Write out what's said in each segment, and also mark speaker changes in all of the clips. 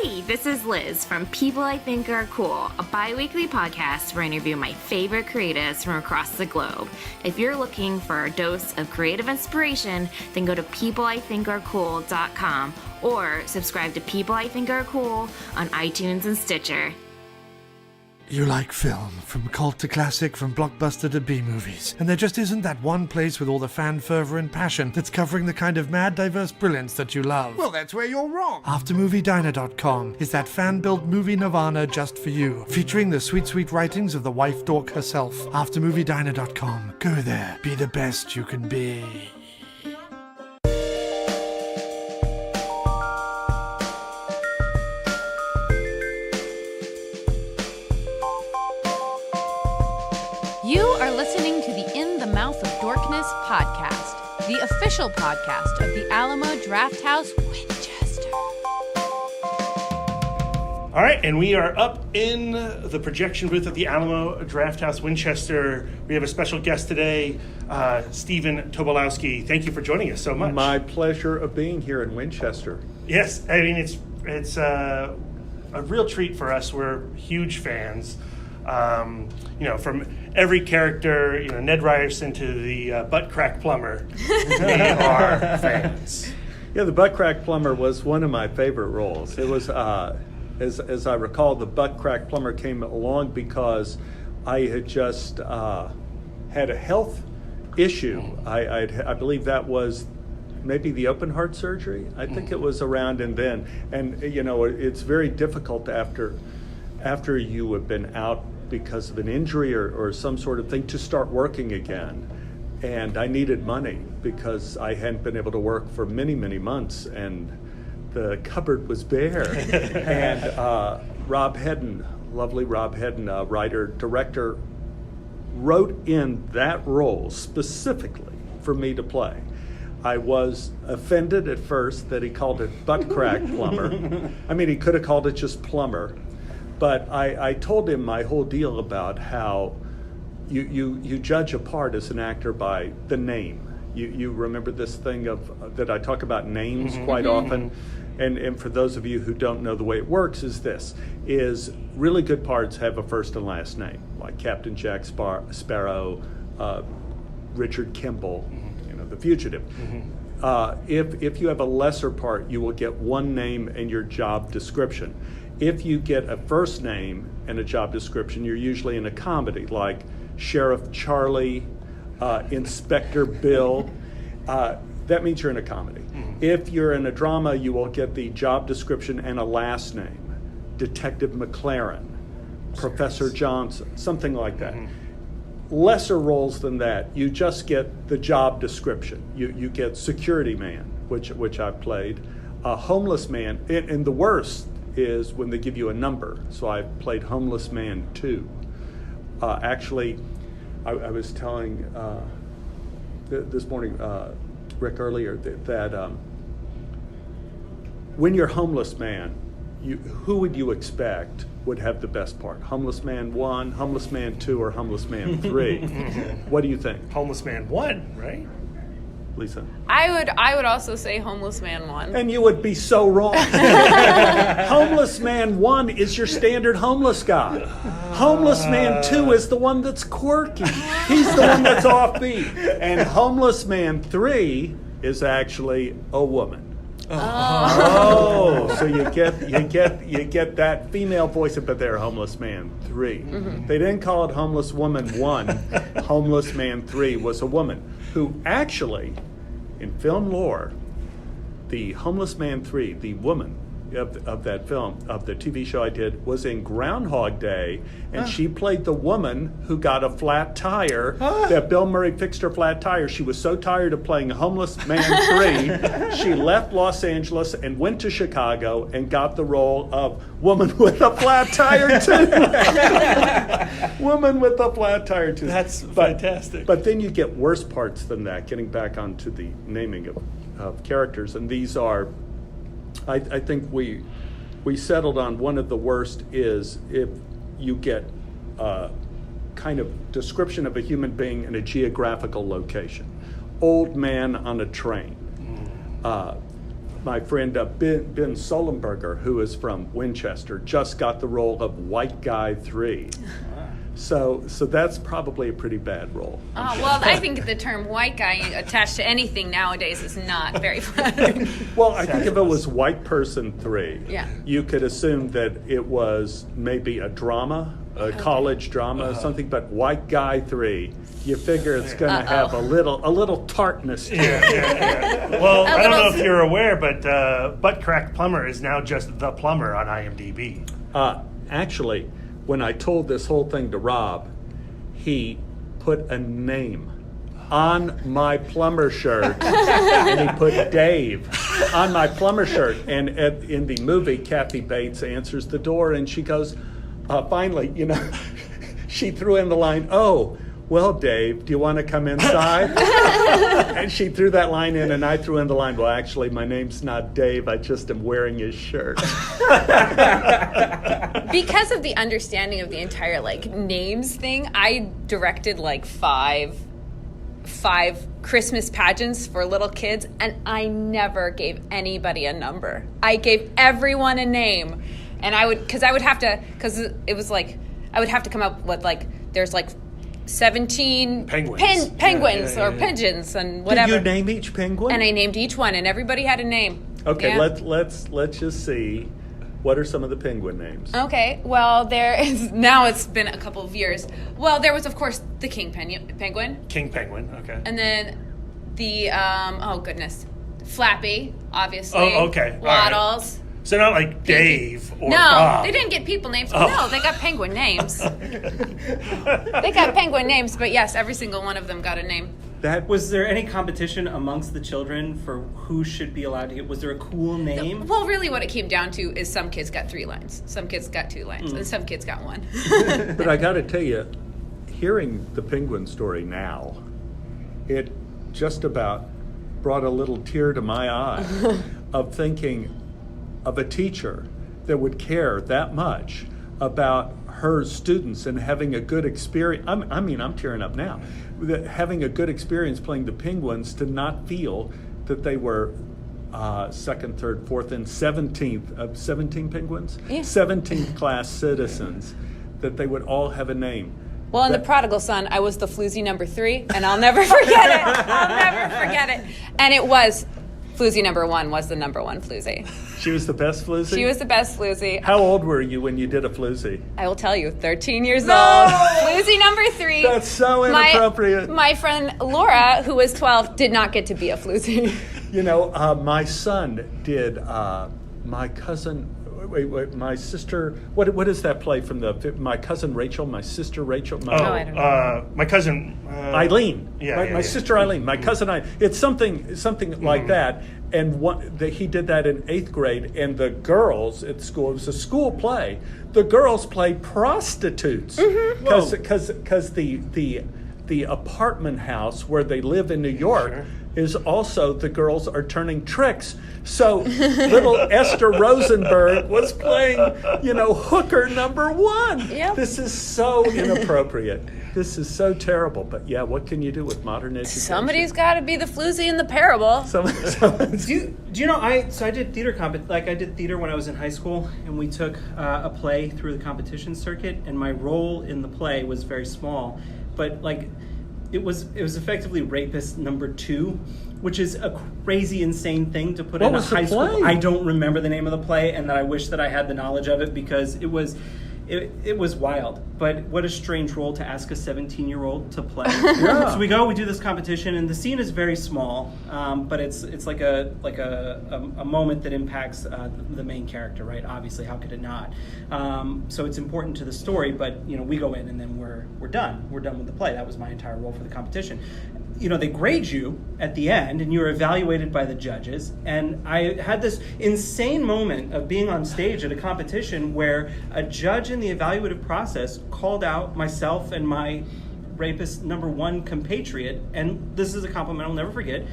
Speaker 1: Hey, this is Liz from People I Think Are Cool, a bi-weekly podcast where I interview my favorite creatives from across the globe. If you're looking for a dose of creative inspiration, then go to peopleithinkarecool.com or subscribe to People I Think Are Cool on iTunes and Stitcher.
Speaker 2: You like film, from cult to classic, from blockbuster to B-movies. And there just isn't that one place with all the fan fervor and passion that's covering the kind of mad, diverse brilliance that you love.
Speaker 3: Well, that's where you're wrong.
Speaker 2: AfterMovieDiner.com is that fan-built movie nirvana just for you, featuring the sweet, sweet writings of the wife dork herself. AfterMovieDiner.com. Go there. Be the best you can be.
Speaker 4: You are listening to the In the Mouth of Dorkness podcast, the official podcast of the Alamo Drafthouse Winchester.
Speaker 5: All right, and we are up in the projection booth at the Alamo Drafthouse Winchester. We have a special guest today, Stephen Tobolowsky. Thank you for joining us so much.
Speaker 3: My pleasure of being here in Winchester.
Speaker 5: Yes, I mean, it's a real treat for us. We're huge fans. From every character, Ned Ryerson to the butt crack plumber, we are fans.
Speaker 3: Yeah, the butt crack plumber was one of my favorite roles. It was, as I recall, the butt crack plumber came along because I had just had a health issue. I believe that was maybe the open heart surgery. I think it was around and then. And, it's very difficult after you have been out because of an injury or some sort of thing to start working again. And I needed money because I hadn't been able to work for many, many months, and the cupboard was bare. And Rob Hedden, lovely Rob Hedden, writer, director, wrote in that role specifically for me to play. I was offended at first that he called it butt crack plumber. I mean, he could have called it just plumber. But I told him my whole deal about how you judge a part as an actor by the name. You remember this thing that I talk about names quite often. And for those of you who don't know, the way it works is really good parts have a first and last name, like Captain Jack Sparrow, Richard Kimball, The Fugitive. If you have a lesser part, you will get one name and your job description. If you get a first name and a job description, you're usually in a comedy, like Sheriff Charlie, Inspector Bill. That means you're in a comedy. If you're in a drama, you will get the job description and a last name. Detective McLaren, Professor Johnson, something like that. Lesser roles than that, you just get the job description. You get security man, which I've played. Homeless man, and the worst is when they give you a number. So I played Homeless Man 2. Actually, I was telling this morning, Rick, earlier, that when you're Homeless Man, who would you expect would have the best part? Homeless Man 1, Homeless Man 2, or Homeless Man 3? What do you think?
Speaker 5: Homeless Man 1, right?
Speaker 3: Lisa?
Speaker 4: I would also say Homeless Man 1.
Speaker 3: And you would be so wrong. Homeless Man 1 is your standard homeless guy. Homeless Man 2 is the one that's quirky. He's the one that's offbeat. And Homeless Man 3 is actually a woman. Oh, so you get that female voice, but they're Homeless Man 3. They didn't call it Homeless Woman 1. Homeless Man 3 was a woman who actually, in film lore, the Homeless Man 3, the woman of that film, of the TV show I did, was in Groundhog Day, and she played the woman who got a flat tire. That Bill Murray fixed her flat tire. She was so tired of playing Homeless Man 3, she left Los Angeles and went to Chicago and got the role of Woman with a Flat Tire 2. Woman with a Flat Tire 2.
Speaker 5: That's fantastic.
Speaker 3: But then you get worse parts than that, getting back onto the naming of characters, and these are, I think we settled on one of the worst is if you get a kind of description of a human being in a geographical location. Old man on a train. my friend Ben Solenberger, who is from Winchester, just got the role of White Guy 3. So that's probably a pretty bad role.
Speaker 6: Well, I think the term white guy attached to anything nowadays is not very flattering.
Speaker 3: Well, I think if it was White Person 3,
Speaker 6: Yeah.
Speaker 3: you could assume that it was maybe a drama, a college drama or something, but White Guy 3, you figure it's going to have a little tartness to it.
Speaker 5: Yeah. Well, I don't know if you're aware, but Butt Crack Plumber is now just The Plumber on IMDb.
Speaker 3: Actually, when I told this whole thing to Rob, he put a name on my plumber shirt, and he put Dave on my plumber shirt. And in the movie, Kathy Bates answers the door, and she goes, finally, she threw in the line, "Oh, well, Dave, do you want to come inside?" And she threw that line in, and I threw in the line, "Well, actually, my name's not Dave. I just am wearing his shirt."
Speaker 6: Because of the understanding of the entire names thing, I directed five Christmas pageants for little kids, and I never gave anybody a number. I gave everyone a name, and I would have to come up with there's 17 penguins or pigeons and whatever.
Speaker 3: Did you name each penguin?
Speaker 6: And I named each one, and everybody had a name.
Speaker 3: Okay,
Speaker 6: Yeah.
Speaker 3: let's just see. What are some of the penguin names?
Speaker 6: Okay, well, now it's been a couple of years. Well, there was, of course, the king penguin.
Speaker 5: King Penguin, okay.
Speaker 6: And then the, Flappy, obviously.
Speaker 5: Oh, okay.
Speaker 6: Waddles.
Speaker 5: Right. So not like Dave or
Speaker 6: No,
Speaker 5: Bob.
Speaker 6: they didn't get people names.
Speaker 5: Oh.
Speaker 6: No, they got penguin names. They got penguin names, but yes, every single one of them got a name.
Speaker 7: Was there any competition amongst the children for who should be allowed to get? Was there a cool name?
Speaker 6: Well, really what it came down to is some kids got 3 lines, some kids got 2 lines, and some kids got 1.
Speaker 3: But I got to tell you, hearing the penguin story now, it just about brought a little tear to my eye of thinking of a teacher that would care that much about her students and having a good experience. I'm tearing up now. Having a good experience playing the penguins, to not feel that they were second, third, fourth, and 17th of 17 penguins?
Speaker 6: Yeah.
Speaker 3: 17th class citizens, that they would all have a name.
Speaker 6: Well, in The Prodigal Son, I was the floozy number 3, and I'll never forget it. I'll never forget it. And it was, floozy number 1 was the number 1 floozy.
Speaker 3: She was the best floozy?
Speaker 6: She was the best floozy.
Speaker 3: How old were you when you did a floozy?
Speaker 6: I will tell you, 13 years old. Floozy number 3.
Speaker 3: That's so inappropriate.
Speaker 6: My friend Laura, who was 12, did not get to be a floozy.
Speaker 3: My son did, my cousin, my sister, what is that play from my cousin Rachel, my sister Rachel?
Speaker 6: I don't know.
Speaker 5: My cousin...
Speaker 3: Eileen.
Speaker 5: Yeah,
Speaker 3: my sister Eileen, my cousin Eileen. It's something like that. And he did that in 8th grade, and the girls at school, it was a school play, the girls played prostitutes. Because the apartment house where they live in New York is also, the girls are turning tricks. So little Esther Rosenberg was playing, hooker number 1.
Speaker 6: Yep.
Speaker 3: This is so inappropriate. This is so terrible. But yeah, what can you do with modern education?
Speaker 6: Somebody's got to be the floozy in the parable.
Speaker 7: Do you know, I did theater I did theater when I was in high school, and we took a play through the competition circuit, and my role in the play was very small, but it was effectively Rapist number 2, which is a crazy, insane thing to put in a high school. I don't remember the name of the play, and that I wish that I had the knowledge of it, because it was wild. But what a strange role to ask a 17-year-old to play. Yeah. So we do this competition, and the scene is very small, but it's like a moment that impacts the main character, right? Obviously, how could it not? So it's important to the story, but we go in and then we're done. We're done with the play. That was my entire role for the competition. They grade you at the end, and you're evaluated by the judges. And I had this insane moment of being on stage at a competition where a judge in the evaluative process called out myself and my Rapist number 1 compatriot. And this is a compliment I'll never forget.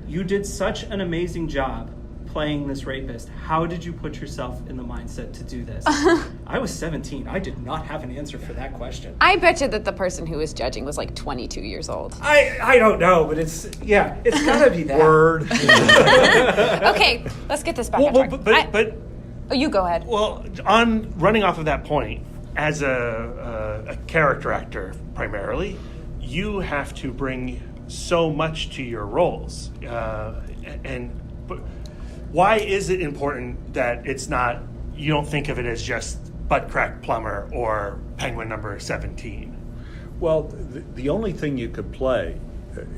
Speaker 7: You did such an amazing job playing this rapist, how did you put yourself in the mindset to do this? I was 17. I did not have an answer for that question.
Speaker 6: I bet you that the person who was judging was like 22 years old.
Speaker 7: I don't know, but it's gotta be that.
Speaker 3: Word.
Speaker 6: Okay, let's get this back on track.
Speaker 5: But
Speaker 6: Oh, you go ahead.
Speaker 5: well, on running off of that point, as a character actor primarily, you have to bring so much to your roles, but why is it important that it's not? You don't think of it as just butt crack plumber or penguin number 17.
Speaker 3: Well, the only thing you could play,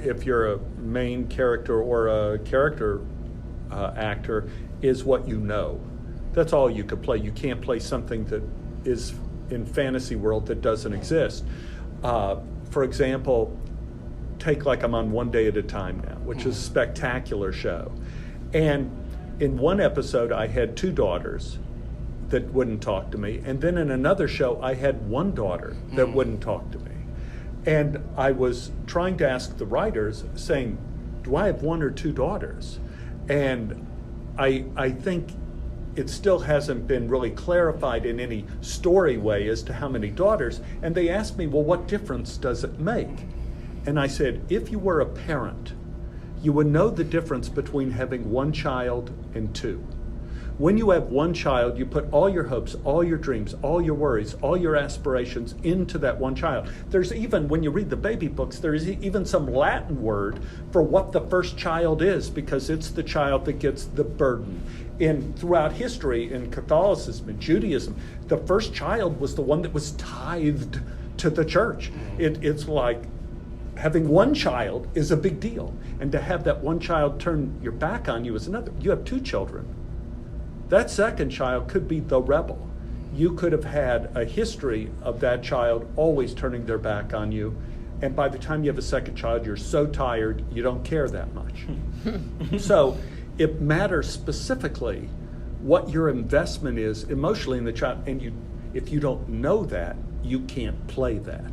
Speaker 3: if you're a main character or a character actor, is what you know. That's all you could play. You can't play something that is in fantasy world that doesn't exist. For example, take like I'm on One Day at a Time now, which is a spectacular show. And in one episode, I had 2 daughters that wouldn't talk to me. And then in another show, I had 1 daughter that wouldn't talk to me. And I was trying to ask the writers, saying, do I have 1 or 2 daughters? And I think it still hasn't been really clarified in any story way as to how many daughters. And they asked me, well, what difference does it make? And I said, if you were a parent, you would know the difference between having 1 child and 2. When you have 1 child, you put all your hopes, all your dreams, all your worries, all your aspirations into that 1 child. There's even, when you read the baby books, there's even some Latin word for what the first child is, because it's the child that gets the burden. Throughout history, in Catholicism and Judaism, the first child was the one that was tithed to the church. It's like having 1 child is a big deal. And to have that 1 child turn your back on you is another. You have 2 children. That second child could be the rebel. You could have had a history of that child always turning their back on you. And by the time you have a second child, you're so tired, you don't care that much. So it matters specifically what your investment is emotionally in the child. And if you don't know that, you can't play that.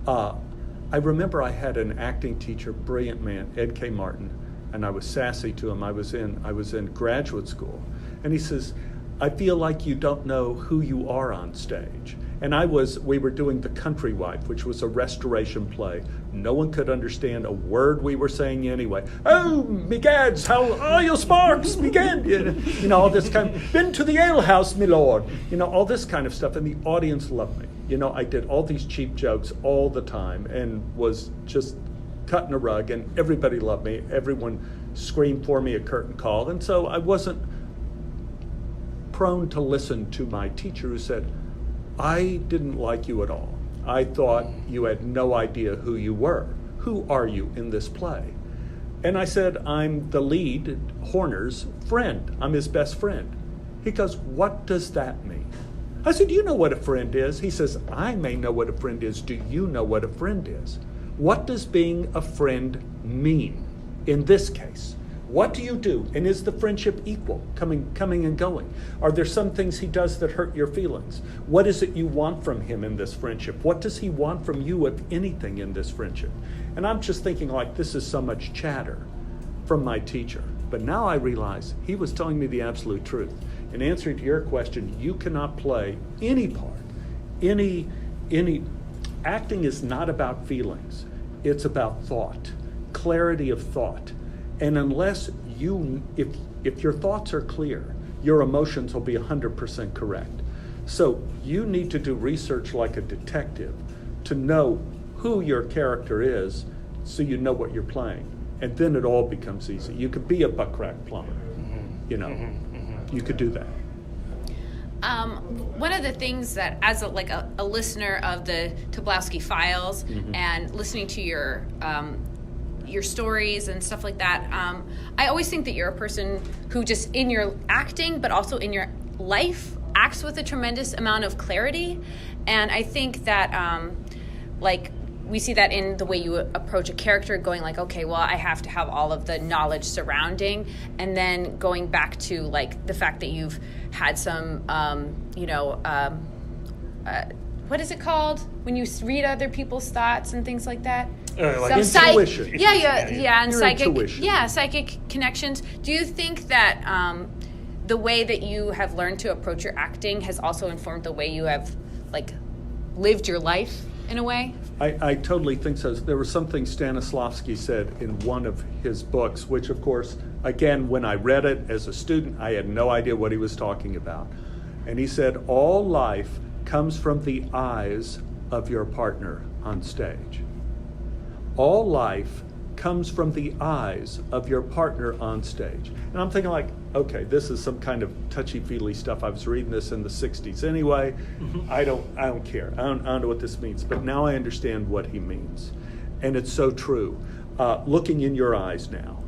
Speaker 3: I remember I had an acting teacher, brilliant man, Ed K. Martin, and I was sassy to him. I was in graduate school. And he says, I feel like you don't know who you are on stage. And we were doing The Country Wife, which was a restoration play. No one could understand a word we were saying anyway. Oh, me gads, how are you, Sparks? Me gad, you know, all this kind of, been to the alehouse, me lord. You know, all this kind of stuff, and the audience loved me. You know, I did all these cheap jokes all the time and was just cutting a rug, and everybody loved me. Everyone screamed for me at curtain call, and so I wasn't prone to listen to my teacher who said, I didn't like you at all. I thought you had no idea who you were. Who are you in this play? And I said, I'm the lead, Horner's friend. I'm his best friend. He goes, what does that mean? I said, do you know what a friend is? He says, I may know what a friend is. Do you know what a friend is? What does being a friend mean in this case? What do you do? And is the friendship equal, coming and going? Are there some things he does that hurt your feelings? What is it you want from him in this friendship? What does he want from you, if anything, in this friendship? And I'm just thinking, like, this is so much chatter from my teacher. But now I realize he was telling me the absolute truth. In answering to your question, you cannot play any part, any acting is not about feelings. It's about thought, clarity of thought. And unless if your thoughts are clear, your emotions will be 100% correct. So you need to do research like a detective to know who your character is, so you know what you're playing. And then it all becomes easy. You could be a butt crack plumber, you know, you could do that.
Speaker 6: One of the things that, as a listener of the Tobolowsky Files and listening to your stories and stuff like that, I always think that you're a person who just in your acting, but also in your life, acts with a tremendous amount of clarity. And I think that, we see that in the way you approach a character, going like, okay, well, I have to have all of the knowledge surrounding, and then going back to like the fact that you've had some, what is it called when you read other people's thoughts and things like that?
Speaker 5: Like
Speaker 3: intuition.
Speaker 6: And
Speaker 3: Your
Speaker 6: psychic,
Speaker 3: intuition.
Speaker 6: psychic connections. Do you think that the way that you have learned to approach your acting has also informed the way you have lived your life in a way?
Speaker 3: I totally think so. There was something Tobolowsky said in one of his books, which of course, again, when I read it as a student, I had no idea what he was talking about. And he said, all life comes from the eyes of your partner on stage. All life comes from the eyes of your partner on stage. And I'm thinking okay, this is some kind of touchy-feely stuff. I was reading this in the 60s anyway. I don't care. I don't know what this means. But now I understand what he means. And it's so true. Looking in your eyes now,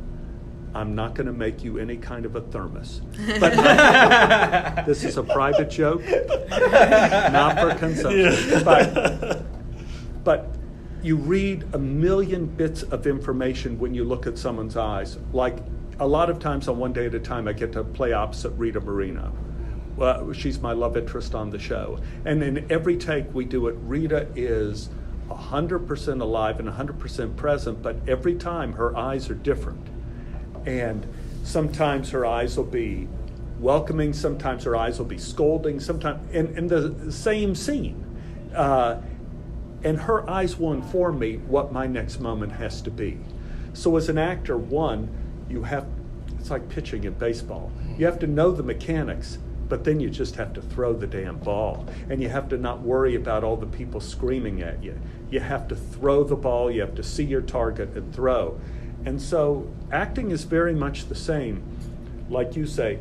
Speaker 3: I'm not going to make you any kind of a thermos. But this is a private joke, not for consumption. But you read a million bits of information when you look at someone's eyes. Like a lot of times on One Day at a Time, I get to play opposite Rita Moreno. Well, she's my love interest on the show. And in every take we do it, Rita is 100% alive and 100% present, but every time her eyes are different. And sometimes her eyes will be welcoming, sometimes her eyes will be scolding, sometimes in the same scene. And her eyes will inform me what my next moment has to be. So as an actor, it's like pitching in baseball. You have to know the mechanics, but then you just have to throw the damn ball. And you have to not worry about all the people screaming at you. You have to throw the ball, you have to see your target and throw. And so acting is very much the same. Like you say,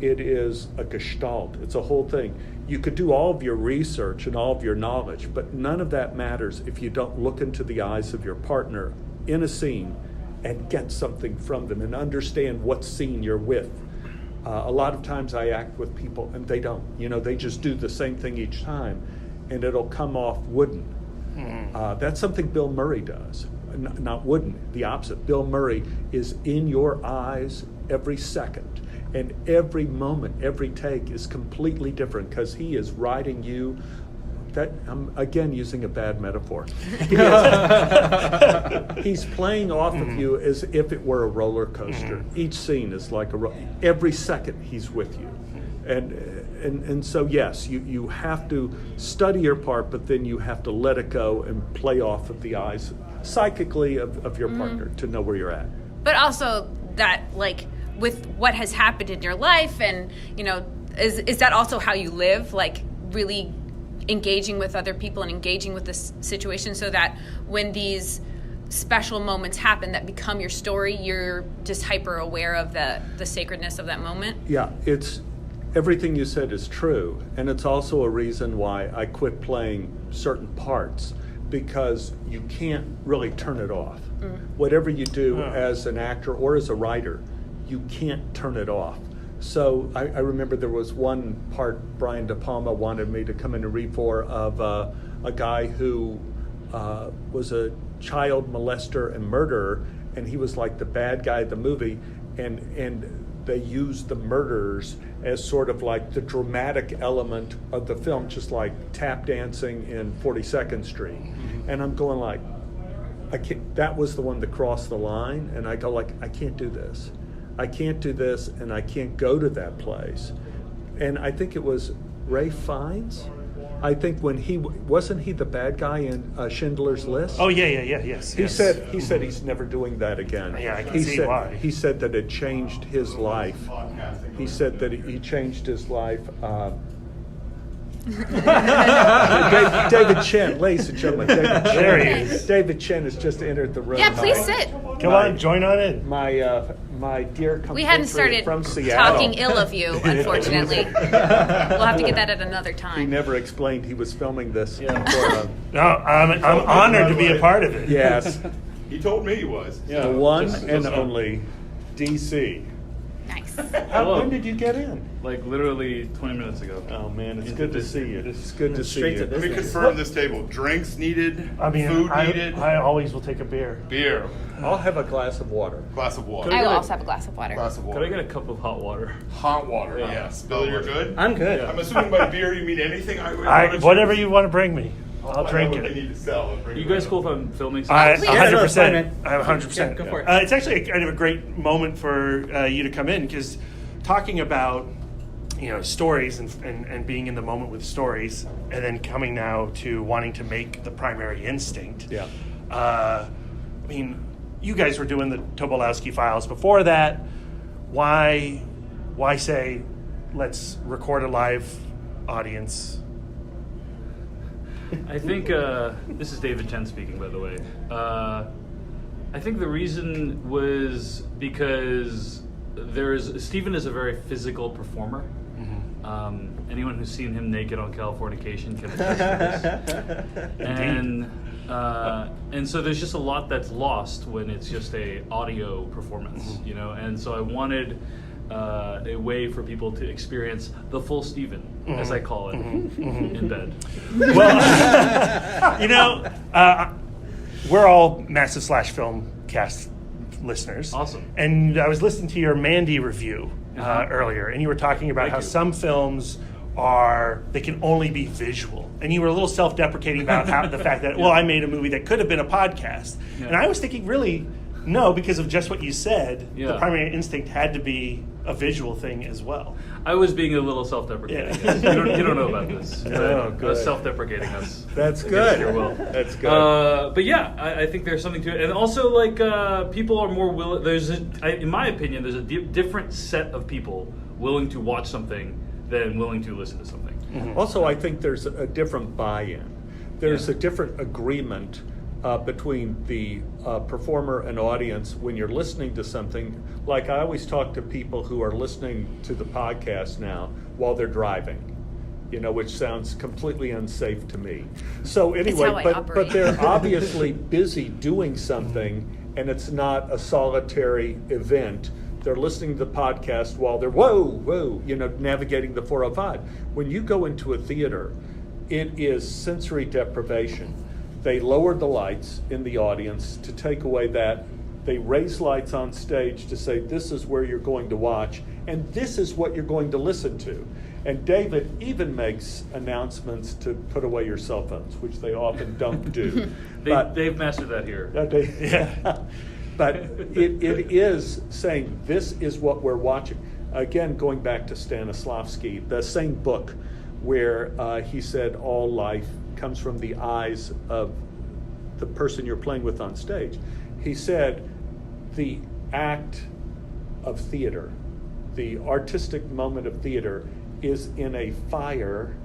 Speaker 3: it is a gestalt. It's a whole thing. You could do all of your research and all of your knowledge, but none of that matters if you don't look into the eyes of your partner in a scene and get something from them and understand what scene you're with. A lot of times I act with people and they don't. They just do the same thing each time and it'll come off wooden. That's something Bill Murray does. Not wooden, the opposite. Bill Murray is in your eyes every second. And every moment, every take is completely different because he is riding you. I'm again using a bad metaphor. He's playing off of you as if it were a roller coaster. Each scene is like every second he's with you. And so yes, you have to study your part, but then you have to let it go and play off of the eyes psychically of your partner to know where you're at.
Speaker 6: But also that with what has happened in your life and is that also how you live, really engaging with other people and engaging with this situation so that when these special moments happen that become your story, you're just hyper aware of the sacredness of that moment?
Speaker 3: Yeah, it's everything you said is true, and it's also a reason why I quit playing certain parts, because you can't really turn it off. Whatever you do as an actor or as a writer, you can't turn it off. So I remember there was one part Brian De Palma wanted me to come in and read for of a guy who was a child molester and murderer, and he was like the bad guy of the movie, and they used the murders as sort of like the dramatic element of the film, just like tap dancing in 42nd Street. And I'm going like, I can't, that was the one that crossed the line, and I go like, I can't do this. I can't do this, and I can't go to that place. And I think it was Ray Fiennes. I think when wasn't he the bad guy in Schindler's List?
Speaker 5: Oh yes.
Speaker 3: He said he's never doing that again.
Speaker 5: Yeah, I can see why.
Speaker 3: He said that it changed his life. He said that he changed his life. David Chen, ladies and gentlemen, David Chen.
Speaker 5: There he is.
Speaker 3: David Chen has just entered the room.
Speaker 6: Yeah, please sit.
Speaker 5: Come on, join on in.
Speaker 3: My dear compatriot
Speaker 6: We hadn't started
Speaker 3: from Seattle.
Speaker 6: talking ill of you, unfortunately. We'll have to get that at another time.
Speaker 3: He never explained he was filming this.
Speaker 5: No, I'm honored to be a part of it.
Speaker 3: Yes.
Speaker 8: He told me he was.
Speaker 3: The one and only DC.
Speaker 6: Nice.
Speaker 3: When did you get in?
Speaker 8: Like literally 20 minutes ago.
Speaker 3: Oh man, it's good to see you. It's good to see
Speaker 7: Straight
Speaker 3: you.
Speaker 7: to
Speaker 9: Let me confirm this table. Drinks needed.
Speaker 5: I mean,
Speaker 9: food needed.
Speaker 5: I always will take a beer.
Speaker 9: Beer.
Speaker 3: I'll have a glass of water.
Speaker 9: Glass of water.
Speaker 6: I will also have a glass of water.
Speaker 9: Glass of water.
Speaker 8: Could I get a cup of hot water?
Speaker 9: Hot water. Yes. Bill, you're good.
Speaker 7: I'm good.
Speaker 9: I'm assuming by beer you mean anything.
Speaker 5: Whatever you want to bring me, I'll drink
Speaker 9: What they
Speaker 5: it.
Speaker 9: need to sell.
Speaker 8: You guys cool if I'm filming
Speaker 5: I
Speaker 8: something?
Speaker 5: 100%. I'm 100%.
Speaker 7: Yeah, go for it.
Speaker 5: It's actually kind of a great moment for you to come in because talking about stories and being in the moment with stories, and then coming now to wanting to make the primary instinct.
Speaker 3: Yeah.
Speaker 5: I mean, you guys were doing the Tobolowsky files before that. Why say, let's record a live audience?
Speaker 8: I think this is David Chen speaking, by the way. I think the reason was because Stephen is a very physical performer. Anyone who's seen him naked on Californication can attest to this. And so there's just a lot that's lost when it's just a audio performance, And so I wanted a way for people to experience the full Stephen, as I call it, in bed.
Speaker 5: Well, we're all massive Film cast listeners.
Speaker 8: Awesome.
Speaker 5: And I was listening to your Mandy review earlier, and you were talking about how some films they can only be visual. And you were a little self-deprecating about the fact that, I made a movie that could have been a podcast. Yeah. And I was thinking, really, no, because of just what you said, the primary instinct had to be a visual thing as well.
Speaker 8: I was being a little self-deprecating.
Speaker 5: Yeah.
Speaker 8: You don't know about this.
Speaker 3: Oh,
Speaker 8: I was self-deprecating us.
Speaker 3: That's good.
Speaker 8: Your will.
Speaker 3: That's good.
Speaker 8: But yeah, I think there's something to it, and also people are more willing. In my opinion, there's a different set of people willing to watch something than willing to listen to something.
Speaker 3: Mm-hmm. Also, I think there's a different buy-in. There's a different agreement between the performer and audience when you're listening to something. Like I always talk to people who are listening to the podcast now while they're driving, which sounds completely unsafe to me. So anyway, but they're obviously busy doing something, and it's not a solitary event. They're listening to the podcast while they're navigating the 405. When you go into a theater, it is sensory deprivation. They lowered the lights in the audience to take away that. They raise lights on stage to say, this is where you're going to watch, and this is what you're going to listen to. And David even makes announcements to put away your cell phones, which they often don't do.
Speaker 8: They've mastered that here.
Speaker 3: But it is saying, this is what we're watching. Again, going back to Stanislavski, the same book where he said all life comes from the eyes of the person you're playing with on stage. He said the act of theater, the artistic moment of theater, is in a fire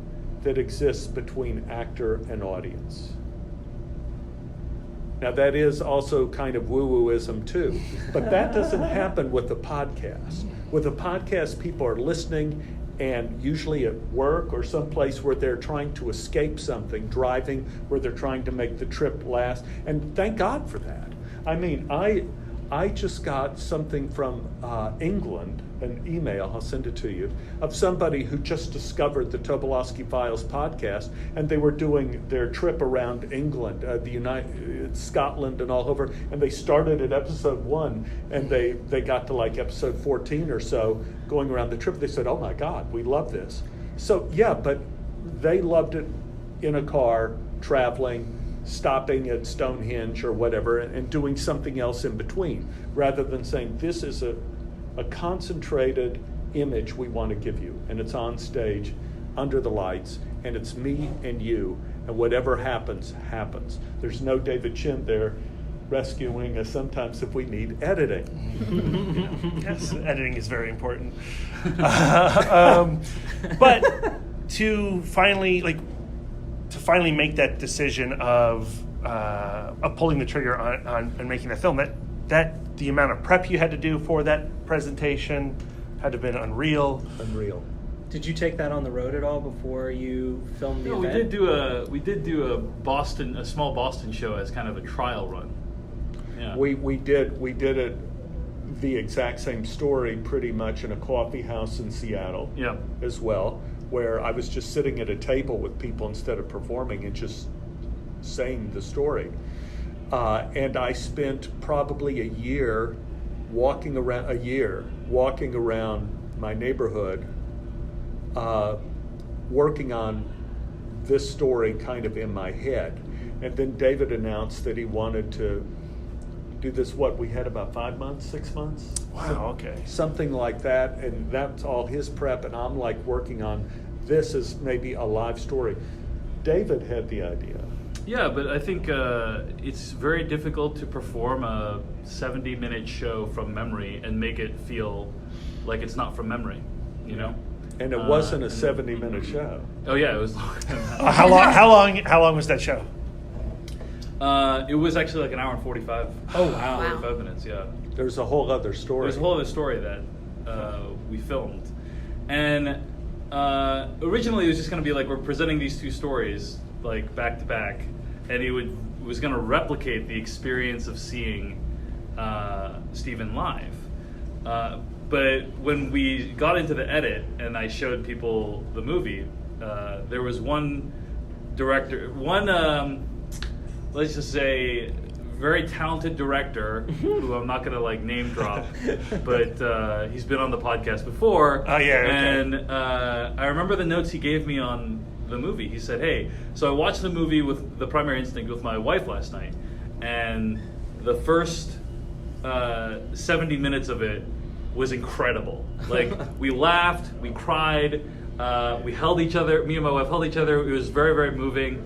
Speaker 3: that exists between actor and audience. Now that is also kind of woo-wooism too, but that doesn't happen with a podcast. With a podcast, people are listening, and usually at work or someplace where they're trying to escape something, driving, where they're trying to make the trip last, and thank God for that. I mean, I just got something from England, an email, I'll send it to you, of somebody who just discovered the Tobolowsky Files podcast, and they were doing their trip around England, Scotland and all over, and they started at episode 1, and they got to like episode 14 or so, going around the trip. They said, oh my God, we love this. So yeah, but they loved it in a car, traveling, stopping at Stonehenge or whatever, and doing something else in between, rather than saying, this is a concentrated image we want to give you, and it's on stage under the lights, and it's me and you, and whatever happens, happens. There's no David Chen there rescuing us sometimes if we need editing.
Speaker 5: Yes, editing is very important. But to finally make that decision of pulling the trigger on making the film, that the amount of prep you had to do for that presentation had to have been unreal.
Speaker 7: Did you take that on the road at all before you filmed the event?
Speaker 8: We did do a small Boston show as kind of a trial run. Yeah.
Speaker 3: We did it the exact same story pretty much in a coffee house in Seattle as well, where I was just sitting at a table with people instead of performing and just saying the story. And I spent probably a year walking around my neighborhood, working on this story kind of in my head. And then David announced that he wanted to do this, we had about 5 months, 6 months?
Speaker 5: Wow, okay.
Speaker 3: Something like that, and that's all his prep, and I'm like working on this as maybe a live story. David had the idea.
Speaker 8: Yeah, but I think it's very difficult to perform a 70-minute show from memory and make it feel like it's not from memory, you know?
Speaker 3: And it wasn't a 70-minute show.
Speaker 8: Oh yeah, it was longer than that.
Speaker 5: How long was that show?
Speaker 8: It was actually like an hour and 45.
Speaker 5: Oh wow.
Speaker 8: 45 minutes, yeah.
Speaker 3: There's a whole other story.
Speaker 8: There's a whole other story that we filmed. And originally it was just going to be like, we're presenting these two stories like back to back, and it was going to replicate the experience of seeing Steven live. But when we got into the edit and I showed people the movie, there was one director, let's just say, very talented director who I'm not going to like name drop, but he's been on the podcast before.
Speaker 5: Oh yeah, okay.
Speaker 8: And I remember the notes he gave me on the movie. He said, "Hey, so I watched the movie with The Primary Instinct with my wife last night, and the first 70 minutes of it was incredible. Like, we laughed, we cried, we held each other, me and my wife held each other. It was very, very moving.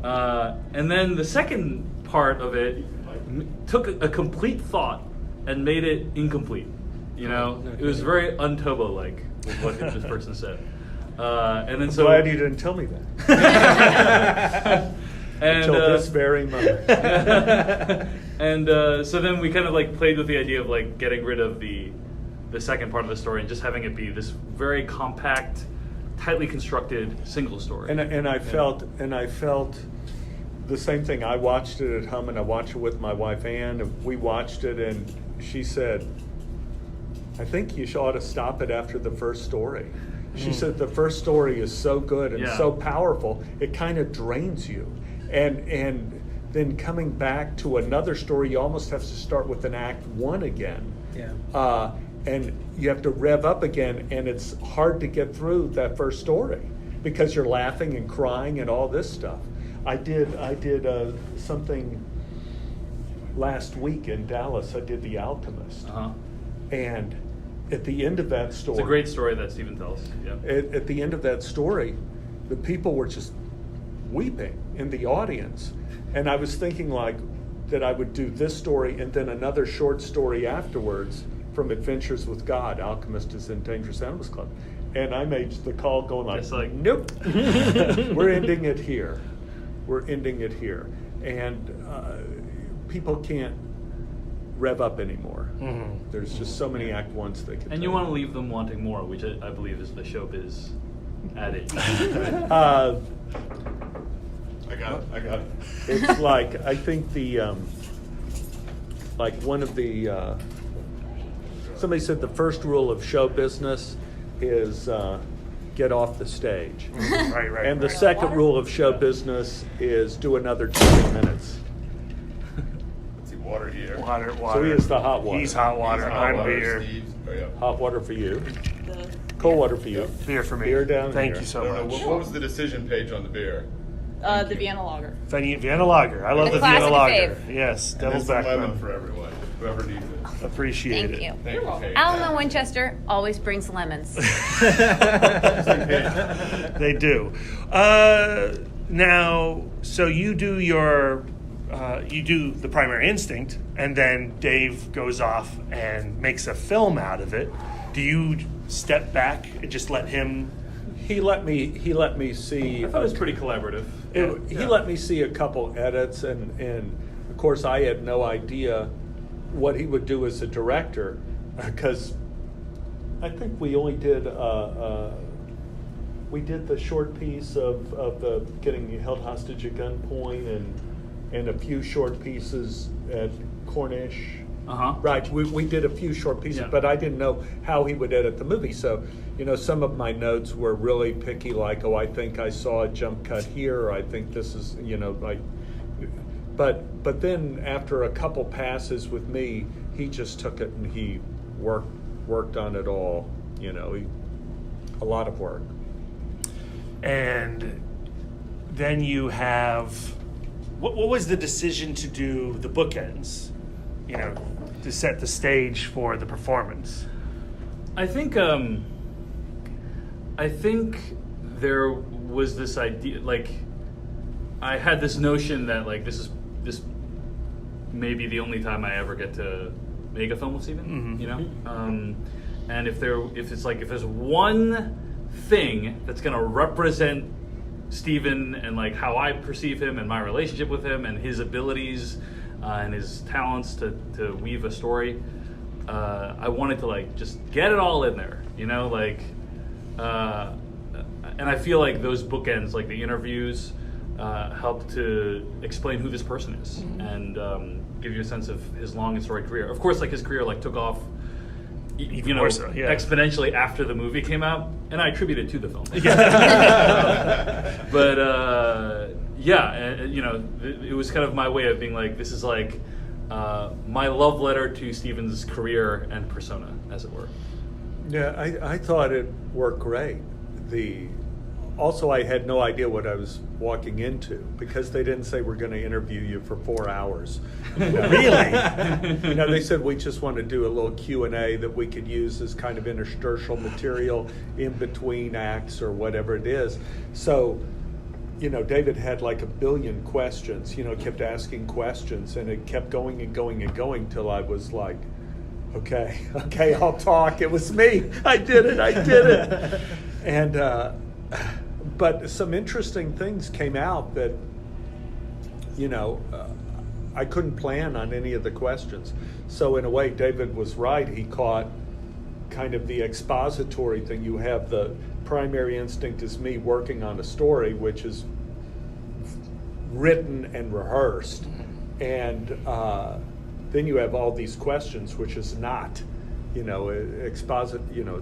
Speaker 8: And then the second part of it took a complete thought and made it incomplete. You know, it was very un-Tobo-like, with what this person said. And then
Speaker 3: I'm glad you didn't tell me that. Until this very moment.
Speaker 8: And so then we kind of like played with the idea of like getting rid of the second part of the story and just having it be this very compact, tightly constructed single story.
Speaker 3: And I felt the same thing. I watched it at home, and I watched it with my wife Ann. And we watched it, and she said, "I think you ought to stop it after the first story." She said the first story is so good and so powerful, it kind of drains you. And then coming back to another story, you almost have to start with an act one again.
Speaker 7: Yeah.
Speaker 3: And you have to rev up again, and it's hard to get through that first story because you're laughing and crying and all this stuff. I did something last week in Dallas. I did The Alchemist. And at the end of that story...
Speaker 8: It's a great story that Steven tells. Yeah.
Speaker 3: At the end of that story, the people were just weeping in the audience. And I was thinking like that I would do this story and then another short story afterwards from Adventures with God, Alchemist is in Dangerous Animals Club. And I made the call going like nope, we're ending it here. We're ending it here. And people can't rev up anymore. There's just so many act ones they can
Speaker 8: And you want to leave them wanting more, which I believe is the showbiz adage.
Speaker 9: I got it.
Speaker 3: It's like, I think the, like one of the, somebody said the first rule of show business is get off the stage.
Speaker 5: Right.
Speaker 3: And the second rule of show business is do another 20 minutes.
Speaker 9: Let's see, water here.
Speaker 5: Water.
Speaker 3: So he is the hot water.
Speaker 5: He's hot water. I'm
Speaker 9: water,
Speaker 5: beer.
Speaker 9: Steve's- oh, yeah.
Speaker 3: Hot water for you. Cold water for you.
Speaker 5: Beer for me.
Speaker 3: Beer down
Speaker 5: Thank
Speaker 3: here.
Speaker 5: you so
Speaker 9: No, no,
Speaker 5: much.
Speaker 9: what was the decision page on the beer?
Speaker 6: The Vienna Lager.
Speaker 5: Vienna Lager. I love
Speaker 6: The
Speaker 5: the Vienna
Speaker 6: classic
Speaker 5: Lager.
Speaker 6: fave.
Speaker 5: Yes,
Speaker 9: And
Speaker 5: Devil's
Speaker 9: there's some lemon
Speaker 5: Backbone.
Speaker 9: for everyone, whoever needs it.
Speaker 5: Appreciate
Speaker 6: Thank
Speaker 5: it.
Speaker 6: you.
Speaker 9: Thank you, Paige.
Speaker 6: Alamo Winchester always brings lemons.
Speaker 5: They do. Now, so you do the Primary Instinct, and then Dave goes off and makes a film out of it. Do you step back and just let him?
Speaker 3: He let me see.
Speaker 8: I thought it was pretty collaborative.
Speaker 3: He let me see a couple edits, and of course I had no idea what he would do as a director, because I think we only did we did the short piece of the getting held hostage at gunpoint, and a few short pieces at Cornish. Right, we did a few short pieces,
Speaker 8: Yeah.
Speaker 3: but I didn't know how he would edit the movie. So, some of my notes were really picky, like, I think I saw a jump cut here, or I think this is, like. But then after a couple passes with me, he just took it and he worked on it all. A lot of work.
Speaker 5: And then you have, what was the decision to do the bookends? To set the stage for the performance.
Speaker 8: I think there was this idea, like, I had this notion that, like, this may be the only time I ever get to make a film with Steven, and if there's one thing that's going to represent Steven and, like, how I perceive him and my relationship with him and his abilities and his talents to weave a story, I wanted to, like, just get it all in there, and I feel like those bookends, like the interviews, help to explain who this person is and give you a sense of his long and storied career. Of course, like, his career, like, took off
Speaker 5: more so,
Speaker 8: exponentially after the movie came out, and I attribute it to the film. But it was kind of my way of being like, this is like my love letter to Steven's career and persona, as it were.
Speaker 3: Yeah, I thought it worked great. Also, I had no idea what I was walking into, because they didn't say we're going to interview you for 4 hours.
Speaker 5: Really?
Speaker 3: They said we just want to do a little Q&A that we could use as kind of interstitial material in between acts or whatever it is. So, David had like a billion questions, kept asking questions, and it kept going and going and going till I was like, okay, I'll talk. It was me. I did it. And, but some interesting things came out that, I couldn't plan on any of the questions. So in a way, David was right. He caught kind of the expository thing. You have the primary instinct is me working on a story, which is written and rehearsed. And then you have all these questions, which is not,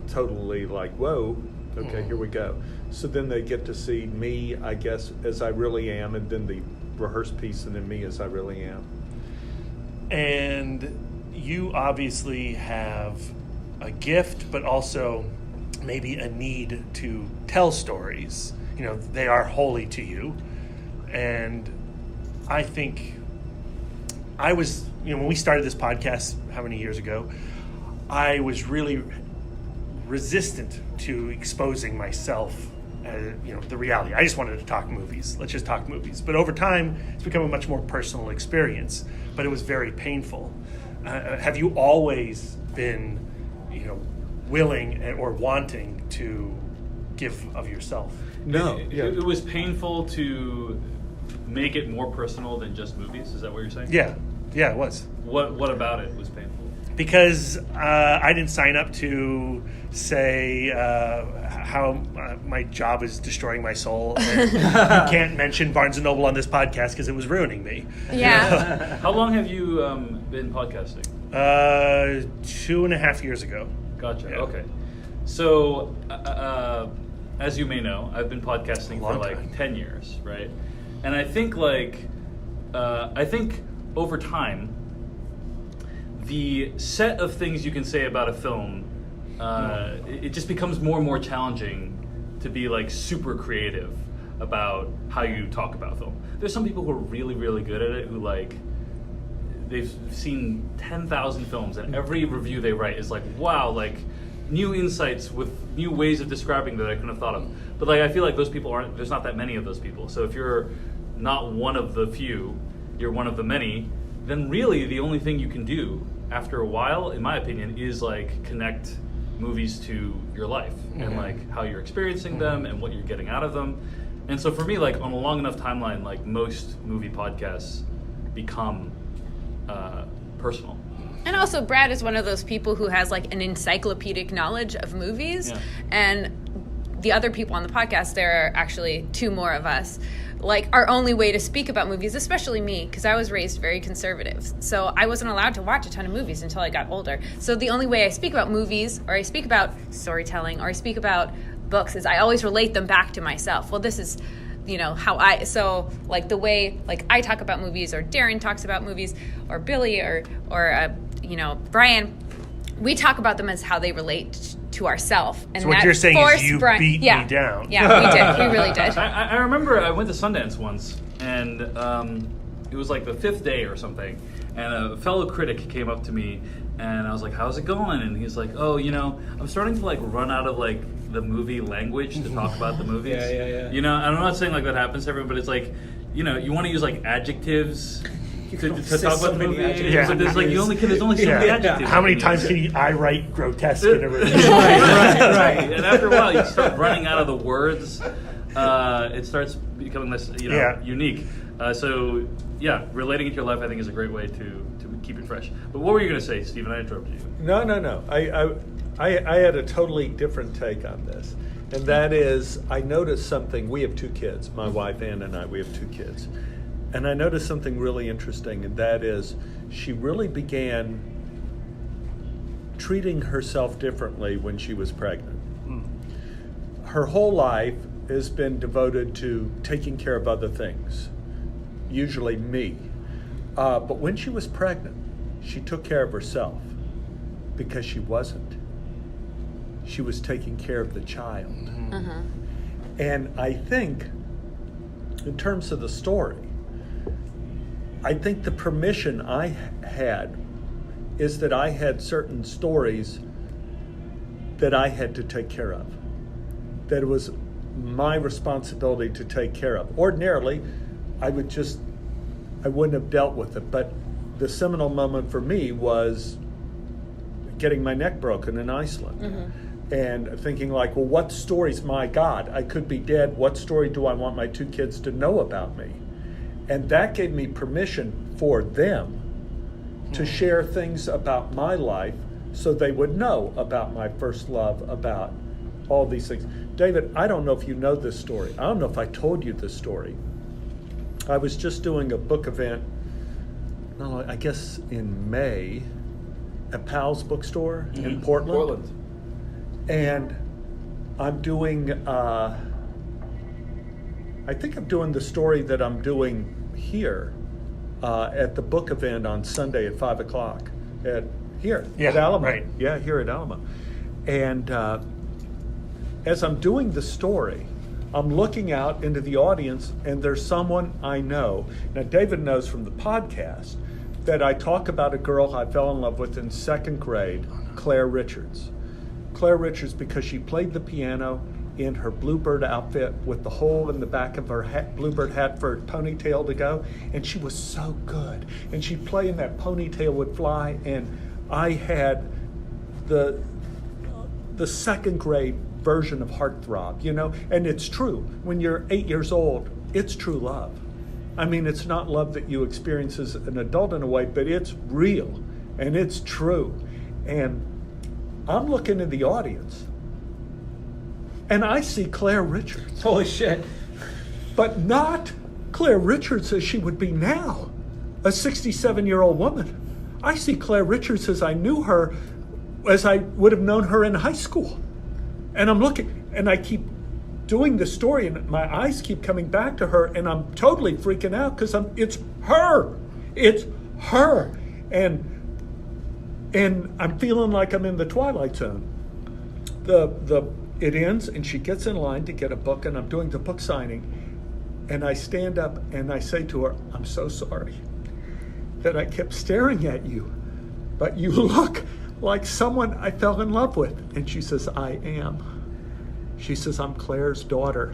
Speaker 3: totally like, whoa, okay, here we go. So then they get to see me, I guess, as I really am, and then the rehearsed piece, and then me as I really am.
Speaker 5: And you obviously have a gift, but also maybe a need to tell stories. They are holy to you. And I think I was, when we started this podcast, how many years ago, I was really resistant to exposing myself as, the reality. I just wanted to talk movies. Let's just talk movies. But over time, it's become a much more personal experience. But it was very painful. Have you always been, willing or wanting to give of yourself?
Speaker 3: No.
Speaker 8: It was painful to make it more personal than just movies. Is that what you're saying?
Speaker 5: Yeah, it was.
Speaker 8: What about it was painful?
Speaker 5: Because I didn't sign up to say how my job is destroying my soul. And you can't mention Barnes & Noble on this podcast because it was ruining me.
Speaker 6: Yeah.
Speaker 8: How long have you been podcasting?
Speaker 5: 2.5 years ago.
Speaker 8: Gotcha.
Speaker 5: Yeah.
Speaker 8: Okay. So, as you may know, I've been podcasting for like
Speaker 5: time.
Speaker 8: 10 years, right? And I think over time, the set of things you can say about a film, it just becomes more and more challenging to be like super creative about how you talk about film. There's some people who are really, really good at it, who like, they've seen 10,000 films, and every review they write is like, wow, like new insights with new ways of describing that I couldn't have thought of. But like, I feel like those people there's not that many of those people. So if you're not one of the few, you're one of the many, then really the only thing you can do after a while, in my opinion, is like connect movies to your life and like how you're experiencing them and what you're getting out of them. And so for me, like on a long enough timeline, like most movie podcasts become personal.
Speaker 6: And also, Brad is one of those people who has like an encyclopedic knowledge of movies.
Speaker 8: Yeah.
Speaker 6: And the other people on the podcast, there are actually 2 more of us. Like, our only way to speak about movies, especially me, because I was raised very conservative. So I wasn't allowed to watch a ton of movies until I got older. So the only way I speak about movies, or I speak about storytelling, or I speak about books, is I always relate them back to myself. Well, this is, how so like the way, like, I talk about movies, or Darren talks about movies, or Billy, or Brian, we talk about them as how they relate to ourselves. And
Speaker 5: so what you're saying is you beat me down.
Speaker 6: Yeah, we did. We really did.
Speaker 8: I remember I went to Sundance once, and it was like the 5th day or something, and a fellow critic came up to me, and I was like, how's it going? And he's like, oh, I'm starting to like run out of like the movie language to talk about the movies.
Speaker 7: Yeah.
Speaker 8: And I'm not saying like that happens to everyone, but it's like, you want to use like adjectives to talk about the movie.
Speaker 5: Yeah.
Speaker 8: So there's like there's only so many adjectives.
Speaker 5: How many times can I write grotesque in a review?
Speaker 8: right. And after a while, you start running out of the words. It starts becoming less, unique. So relating it to your life, I think, is a great way to keep it fresh. But what were you going to say, Stephen? I interrupted you.
Speaker 3: No. I had a totally different take on this, and that is, I noticed something. We have 2 kids. My wife Ann and I. We have 2 kids. And I noticed something really interesting, and that is she really began treating herself differently when she was pregnant. Her whole life has been devoted to taking care of other things, usually me. But when she was pregnant, she took care of herself because she wasn't. She was taking care of the child. And I think, in terms of the story, I think the permission I had is that I had certain stories that I had to take care of, that it was my responsibility to take care of. Ordinarily, I wouldn't have dealt with it, but the seminal moment for me was getting my neck broken in Iceland. And thinking like, well, what stories, my God, I could be dead. What story do I want my 2 kids to know about me? And that gave me permission for them to share things about my life so they would know about my first love, about all these things. David, I don't know if you know this story. I don't know if I told you this story. I was just doing a book event, I guess in May, at Powell's bookstore in Portland. And I'm doing, I think I'm doing the story that I'm doing here at the book event on Sunday at 5 o'clock at Alamo.
Speaker 5: Right.
Speaker 3: Yeah, here at Alamo. And as I'm doing the story, I'm looking out into the audience, and there's someone I know. Now, David knows from the podcast that I talk about a girl I fell in love with in 2nd grade, Claire Richards. Claire Richards, because she played the piano in her bluebird outfit with the hole in the back of her bluebird hat for her ponytail to go, and she was so good. And she'd play and that ponytail would fly, and I had the 2nd grade version of Heartthrob, and it's true. When you're 8 years old, it's true love. I mean, it's not love that you experience as an adult in a way, but it's real and it's true. And I'm looking in the audience and I see Claire Richards.
Speaker 7: Holy shit.
Speaker 3: But not Claire Richards as she would be now, a 67-year-old woman. I see Claire Richards as I knew her, as I would have known her in high school. And I'm looking, and I keep doing the story, and my eyes keep coming back to her, and I'm totally freaking out because it's her. It's her. And I'm feeling like I'm in the Twilight Zone. It ends, and she gets in line to get a book, and I'm doing the book signing, and I stand up and I say to her, I'm so sorry that I kept staring at you, but you look like someone I fell in love with. And she says, I am. She says, I'm Claire's daughter.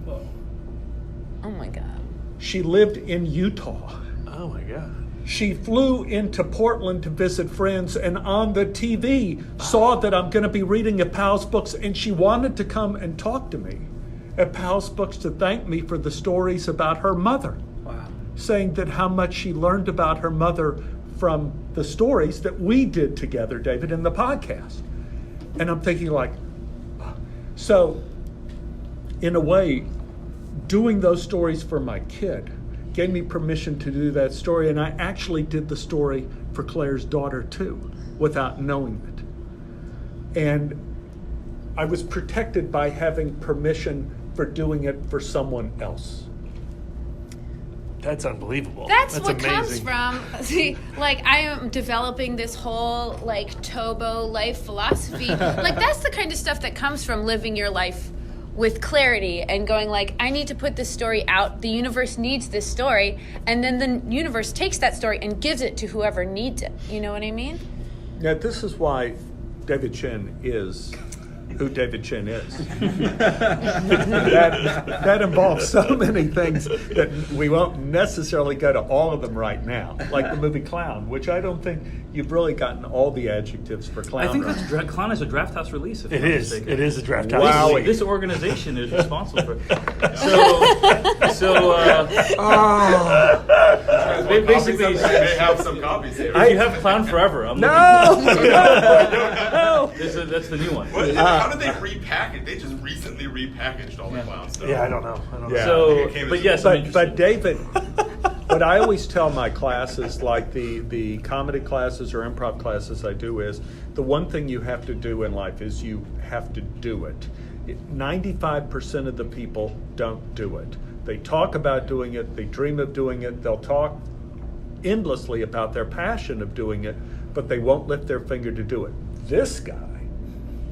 Speaker 6: Oh my God.
Speaker 3: She lived in Utah.
Speaker 5: Oh my God.
Speaker 3: She flew into Portland to visit friends, and on the TV saw that I'm going to be reading at Powell's Books, and she wanted to come and talk to me at Powell's Books to thank me for the stories about her mother.
Speaker 7: Wow. Saying
Speaker 3: that how much she learned about her mother from the stories that we did together, David, in the podcast. And I'm thinking like, so in a way, doing those stories for my kid gave me permission to do that story, and I actually did the story for Claire's daughter too, without knowing it. And I was protected by having permission for doing it for someone else.
Speaker 5: That's unbelievable.
Speaker 6: That's what
Speaker 5: amazing.
Speaker 6: comes from, see, like, I am developing this whole, like, Tobo life philosophy. Like, that's the kind of stuff that comes from living your life with clarity and going, like, I need to put this story out. The universe needs this story. And then the universe takes that story and gives it to whoever needs it. You know what I mean?
Speaker 3: Yeah, this is why David Chen is who David Chen is. that involves so many things that we won't necessarily go to all of them right now, like the movie Clown, which I don't think you've really gotten all the adjectives for Clown.
Speaker 8: I think
Speaker 3: right.
Speaker 8: that's Clown is a Drafthouse release. If
Speaker 5: It
Speaker 8: I'm
Speaker 5: is.
Speaker 8: mistaken.
Speaker 5: It is a draft house.
Speaker 3: Wow.
Speaker 8: This organization is responsible for. Basically,
Speaker 9: they have some copies here.
Speaker 8: if you have Clown Forever, I'm
Speaker 3: No!
Speaker 8: That's the new one.
Speaker 9: What, how did they repackage? They just recently repackaged all the clown stuff.
Speaker 5: Yeah, I don't know.
Speaker 3: Yeah.
Speaker 8: So,
Speaker 9: came
Speaker 8: but
Speaker 9: as-
Speaker 8: yes, I'm
Speaker 3: But
Speaker 8: interested.
Speaker 3: David, what I always tell my classes, like the comedy classes or improv classes I do, is the one thing you have to do in life is you have to do it. 95% of the people don't do it. They talk about doing it, they dream of doing it, they'll talk endlessly about their passion of doing it, but they won't lift their finger to do it. This guy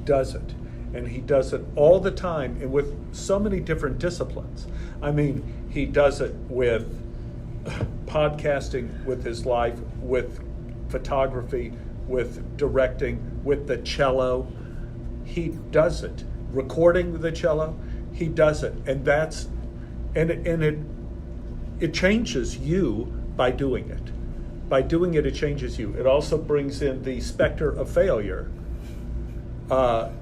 Speaker 3: does it, and he does it all the time and with so many different disciplines. I mean, he does it with podcasting, with his life, with photography, with directing, with the cello. He does it. Recording the cello, he does it. And that's it changes you by doing it. By doing it, it changes you. It also brings in the specter of failure.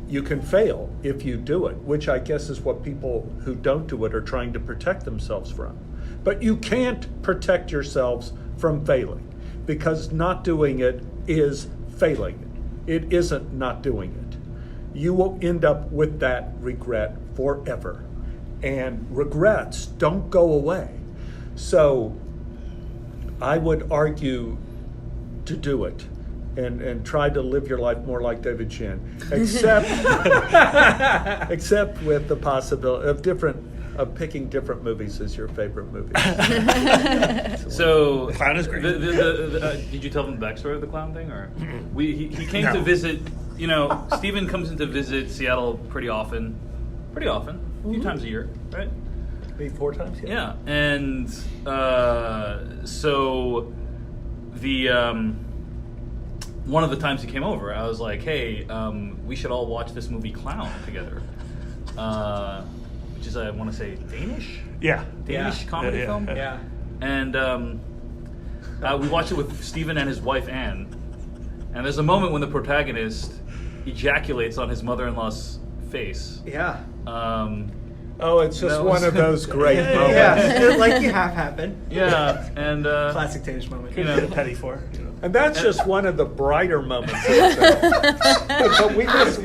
Speaker 3: You can fail if you do it, which I guess is what people who don't do it are trying to protect themselves from. But you can't protect yourselves from failing, because not doing it is failing. It isn't not doing it. You will end up with that regret forever. And regrets don't go away. So I would argue to do it. And try to live your life more like David Chen, except with the possibility of picking different movies as your favorite movies.
Speaker 8: So,
Speaker 5: Clown is great.
Speaker 8: Did you tell them the backstory of the Clown thing, or he came to visit? You know, Steven comes in to visit Seattle pretty often, a few times a year, right?
Speaker 3: Maybe 4 times.
Speaker 8: Yeah, and so the. One of the times he came over, I was like, hey, we should all watch this movie Clown together. Which is, I want to say, Danish?
Speaker 5: Yeah.
Speaker 8: Danish comedy film?
Speaker 7: Yeah.
Speaker 8: And we watched it with Steven and his wife, Anne. And there's a moment when the protagonist ejaculates on his mother-in-law's face.
Speaker 7: Yeah.
Speaker 3: Oh, it's just one of those great moments.
Speaker 7: Yeah. Like you have happened.
Speaker 8: Yeah, and...
Speaker 7: Classic Danish moment.
Speaker 8: You know,
Speaker 5: Petty for.
Speaker 3: And that's just one of the brighter moments. But we missed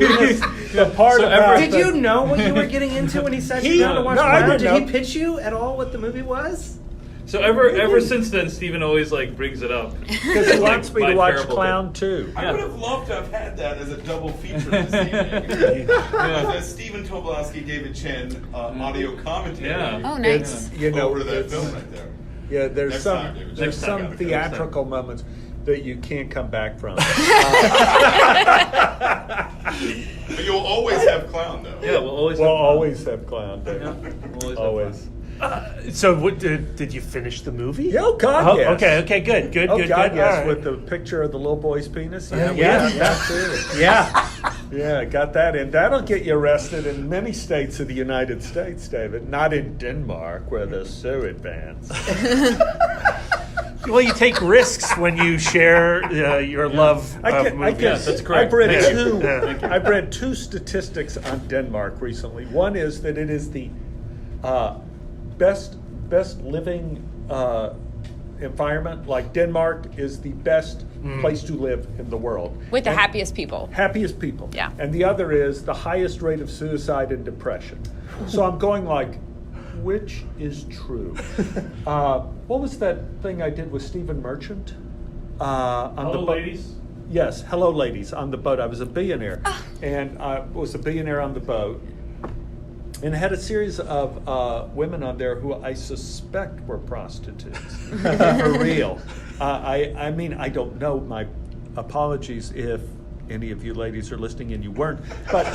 Speaker 3: the part
Speaker 8: So
Speaker 3: about...
Speaker 7: Did you know what you were getting into when he sat you down to watch
Speaker 3: No, I
Speaker 7: Clown?
Speaker 3: didn't
Speaker 7: Did
Speaker 3: know.
Speaker 7: he pitch you at all what the movie was?
Speaker 8: So ever since then, Steven always brings it up.
Speaker 3: Because he wants me to
Speaker 8: My
Speaker 3: watch
Speaker 8: terrible
Speaker 3: Clown too.
Speaker 9: I would have loved to have had that as a double feature this evening. As Stephen Tobolowsky, David Chen, audio commentary.
Speaker 8: Yeah.
Speaker 6: Oh, nice.
Speaker 3: You know,
Speaker 9: over that
Speaker 3: it's-
Speaker 9: film right there.
Speaker 3: Yeah, there's
Speaker 9: Next
Speaker 3: some
Speaker 9: time, David.
Speaker 3: there's
Speaker 9: Next time.
Speaker 3: some theatrical moments that you can't come back from.
Speaker 9: But you'll always have Clown, though.
Speaker 8: Yeah, we'll always
Speaker 3: We'll
Speaker 8: have fun.
Speaker 3: always have Clown.
Speaker 8: Yeah, we'll always.
Speaker 3: Always.
Speaker 5: So, what did you finish the movie?
Speaker 3: Yeah, oh God, yes.
Speaker 5: Okay, good.
Speaker 3: Oh God,
Speaker 5: good.
Speaker 3: yes,
Speaker 5: All right.
Speaker 3: with the picture of the little boy's penis. Yeah, we
Speaker 5: Yeah.
Speaker 3: got that too.
Speaker 5: Yeah.
Speaker 3: Yeah, got that in. That'll get you arrested in many states of the United States, David. Not in Denmark, where they're so advanced.
Speaker 5: Well, you take risks when you share your love of movies.
Speaker 8: Yes, that's correct.
Speaker 3: I've read
Speaker 8: Thank
Speaker 5: you.
Speaker 3: two.
Speaker 5: Thank you.
Speaker 3: I've read 2 statistics on Denmark recently. One is that it is the best living environment. Like Denmark is the best place to live in the world.
Speaker 6: With the happiest people.
Speaker 3: Happiest people.
Speaker 6: Yeah.
Speaker 3: And the other is the highest rate of suicide and depression. So I'm going like, which is true? What was that thing I did with Stephen Merchant? On
Speaker 8: Hello,
Speaker 3: the
Speaker 8: ladies.
Speaker 3: Yes, hello, ladies, on the boat. I was a billionaire, and I was a billionaire on the boat, and had a series of women on there who I suspect were prostitutes, for real. I mean, I don't know. My apologies if any of you ladies are listening and you weren't. But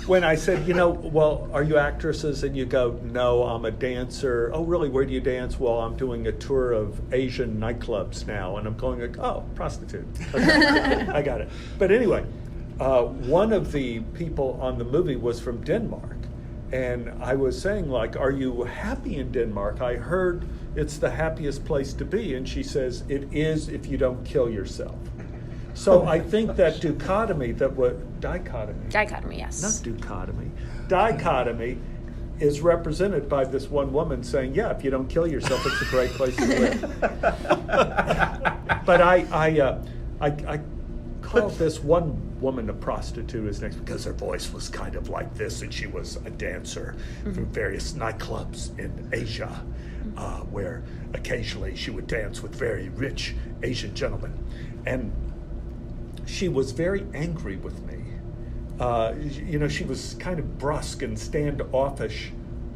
Speaker 3: when I said, well, are you actresses? And you go, no, I'm a dancer. Oh, really? Where do you dance? Well, I'm doing a tour of Asian nightclubs now. And I'm going like, oh, prostitute. Okay. I got it. But anyway, one of the people on the movie was from Denmark. And I was saying, like, are you happy in Denmark? I heard it's the happiest place to be. And she says, it is if you don't kill yourself. So I think that dichotomy,
Speaker 6: Dichotomy, yes.
Speaker 3: Not dichotomy. Dichotomy is represented by this one woman saying, yeah, if you don't kill yourself, it's a great place to live. But I called this one woman a prostitute as next because her voice was kind of like this, and she was a dancer from various nightclubs in Asia, where occasionally she would dance with very rich Asian gentlemen. And she was very angry with me. She was kind of brusque and standoffish,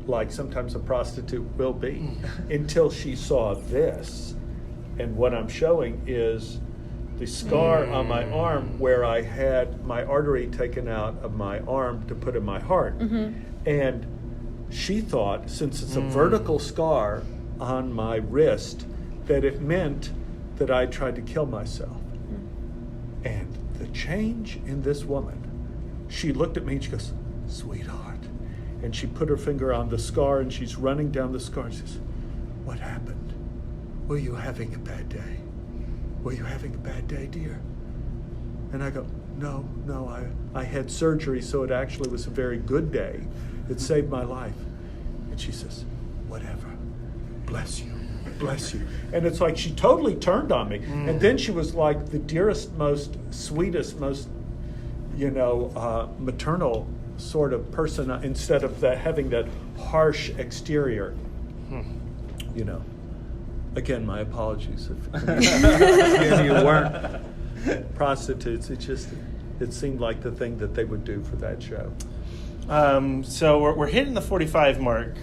Speaker 3: like sometimes a prostitute will be, until she saw this. And what I'm showing is the scar on my arm where I had my artery taken out of my arm to put in my heart. And she thought, since it's a vertical scar on my wrist, that it meant that I tried to kill myself. And the change in this woman, she looked at me and she goes, sweetheart. And she put her finger on the scar and she's running down the scar and she says, what happened? Were you having a bad day? Were you having a bad day, dear? And I go, no, I had surgery, so it actually was a very good day. It saved my life. And she says, whatever, bless you. Bless you. And it's like she totally turned on me. And then she was like the dearest, most sweetest, most, maternal sort of person instead of having that harsh exterior. Again, my apologies if you weren't prostitutes. It seemed like the thing that they would do for that show.
Speaker 5: So we're hitting the 45 mark.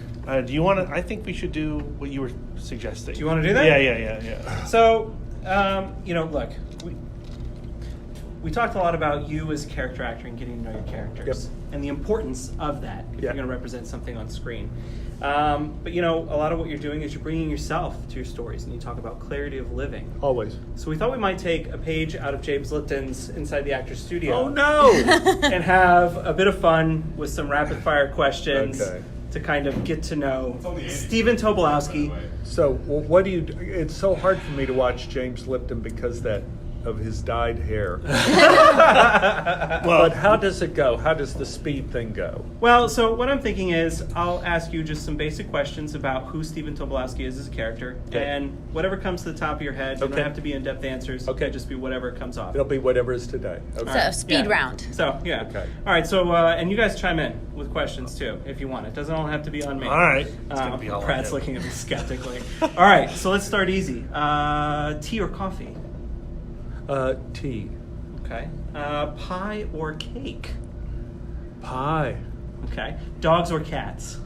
Speaker 5: Do you want to? I think we should do what you were suggesting.
Speaker 7: Do you want to do that?
Speaker 5: Yeah.
Speaker 7: So, look, we talked a lot about you as a character actor and getting to know your characters and the importance of that if you're going to represent something on screen. But a lot of what you're doing is you're bringing yourself to your stories, and you talk about clarity of living.
Speaker 3: Always.
Speaker 7: So we thought we might take a page out of James Lipton's Inside the Actor's Studio.
Speaker 3: Oh no!
Speaker 7: And have a bit of fun with some rapid fire questions.
Speaker 3: Okay.
Speaker 7: To kind of get to know Stephen Tobolowsky.
Speaker 3: So, what do you do? It's so hard for me to watch James Lipton because of his dyed hair. But how does it go? How does the speed thing go?
Speaker 7: Well, so what I'm thinking is I'll ask you just some basic questions about who Stephen Tobolowsky is as a character, and whatever comes to the top of your head. You don't have to be in-depth answers. Okay. Just be whatever comes off.
Speaker 3: It'll be whatever is today. Okay.
Speaker 6: So, speed round.
Speaker 7: So, yeah.
Speaker 3: Okay.
Speaker 7: All right, so, and you guys chime in with questions, too, if you want. It doesn't all have to be on me.
Speaker 5: All right. It's gonna be all on
Speaker 7: Brad's
Speaker 5: him.
Speaker 7: looking at me skeptically. All right, so let's start easy. Tea or coffee?
Speaker 3: Tea.
Speaker 7: Okay. Pie or cake?
Speaker 3: Pie.
Speaker 7: Okay. Dogs or cats?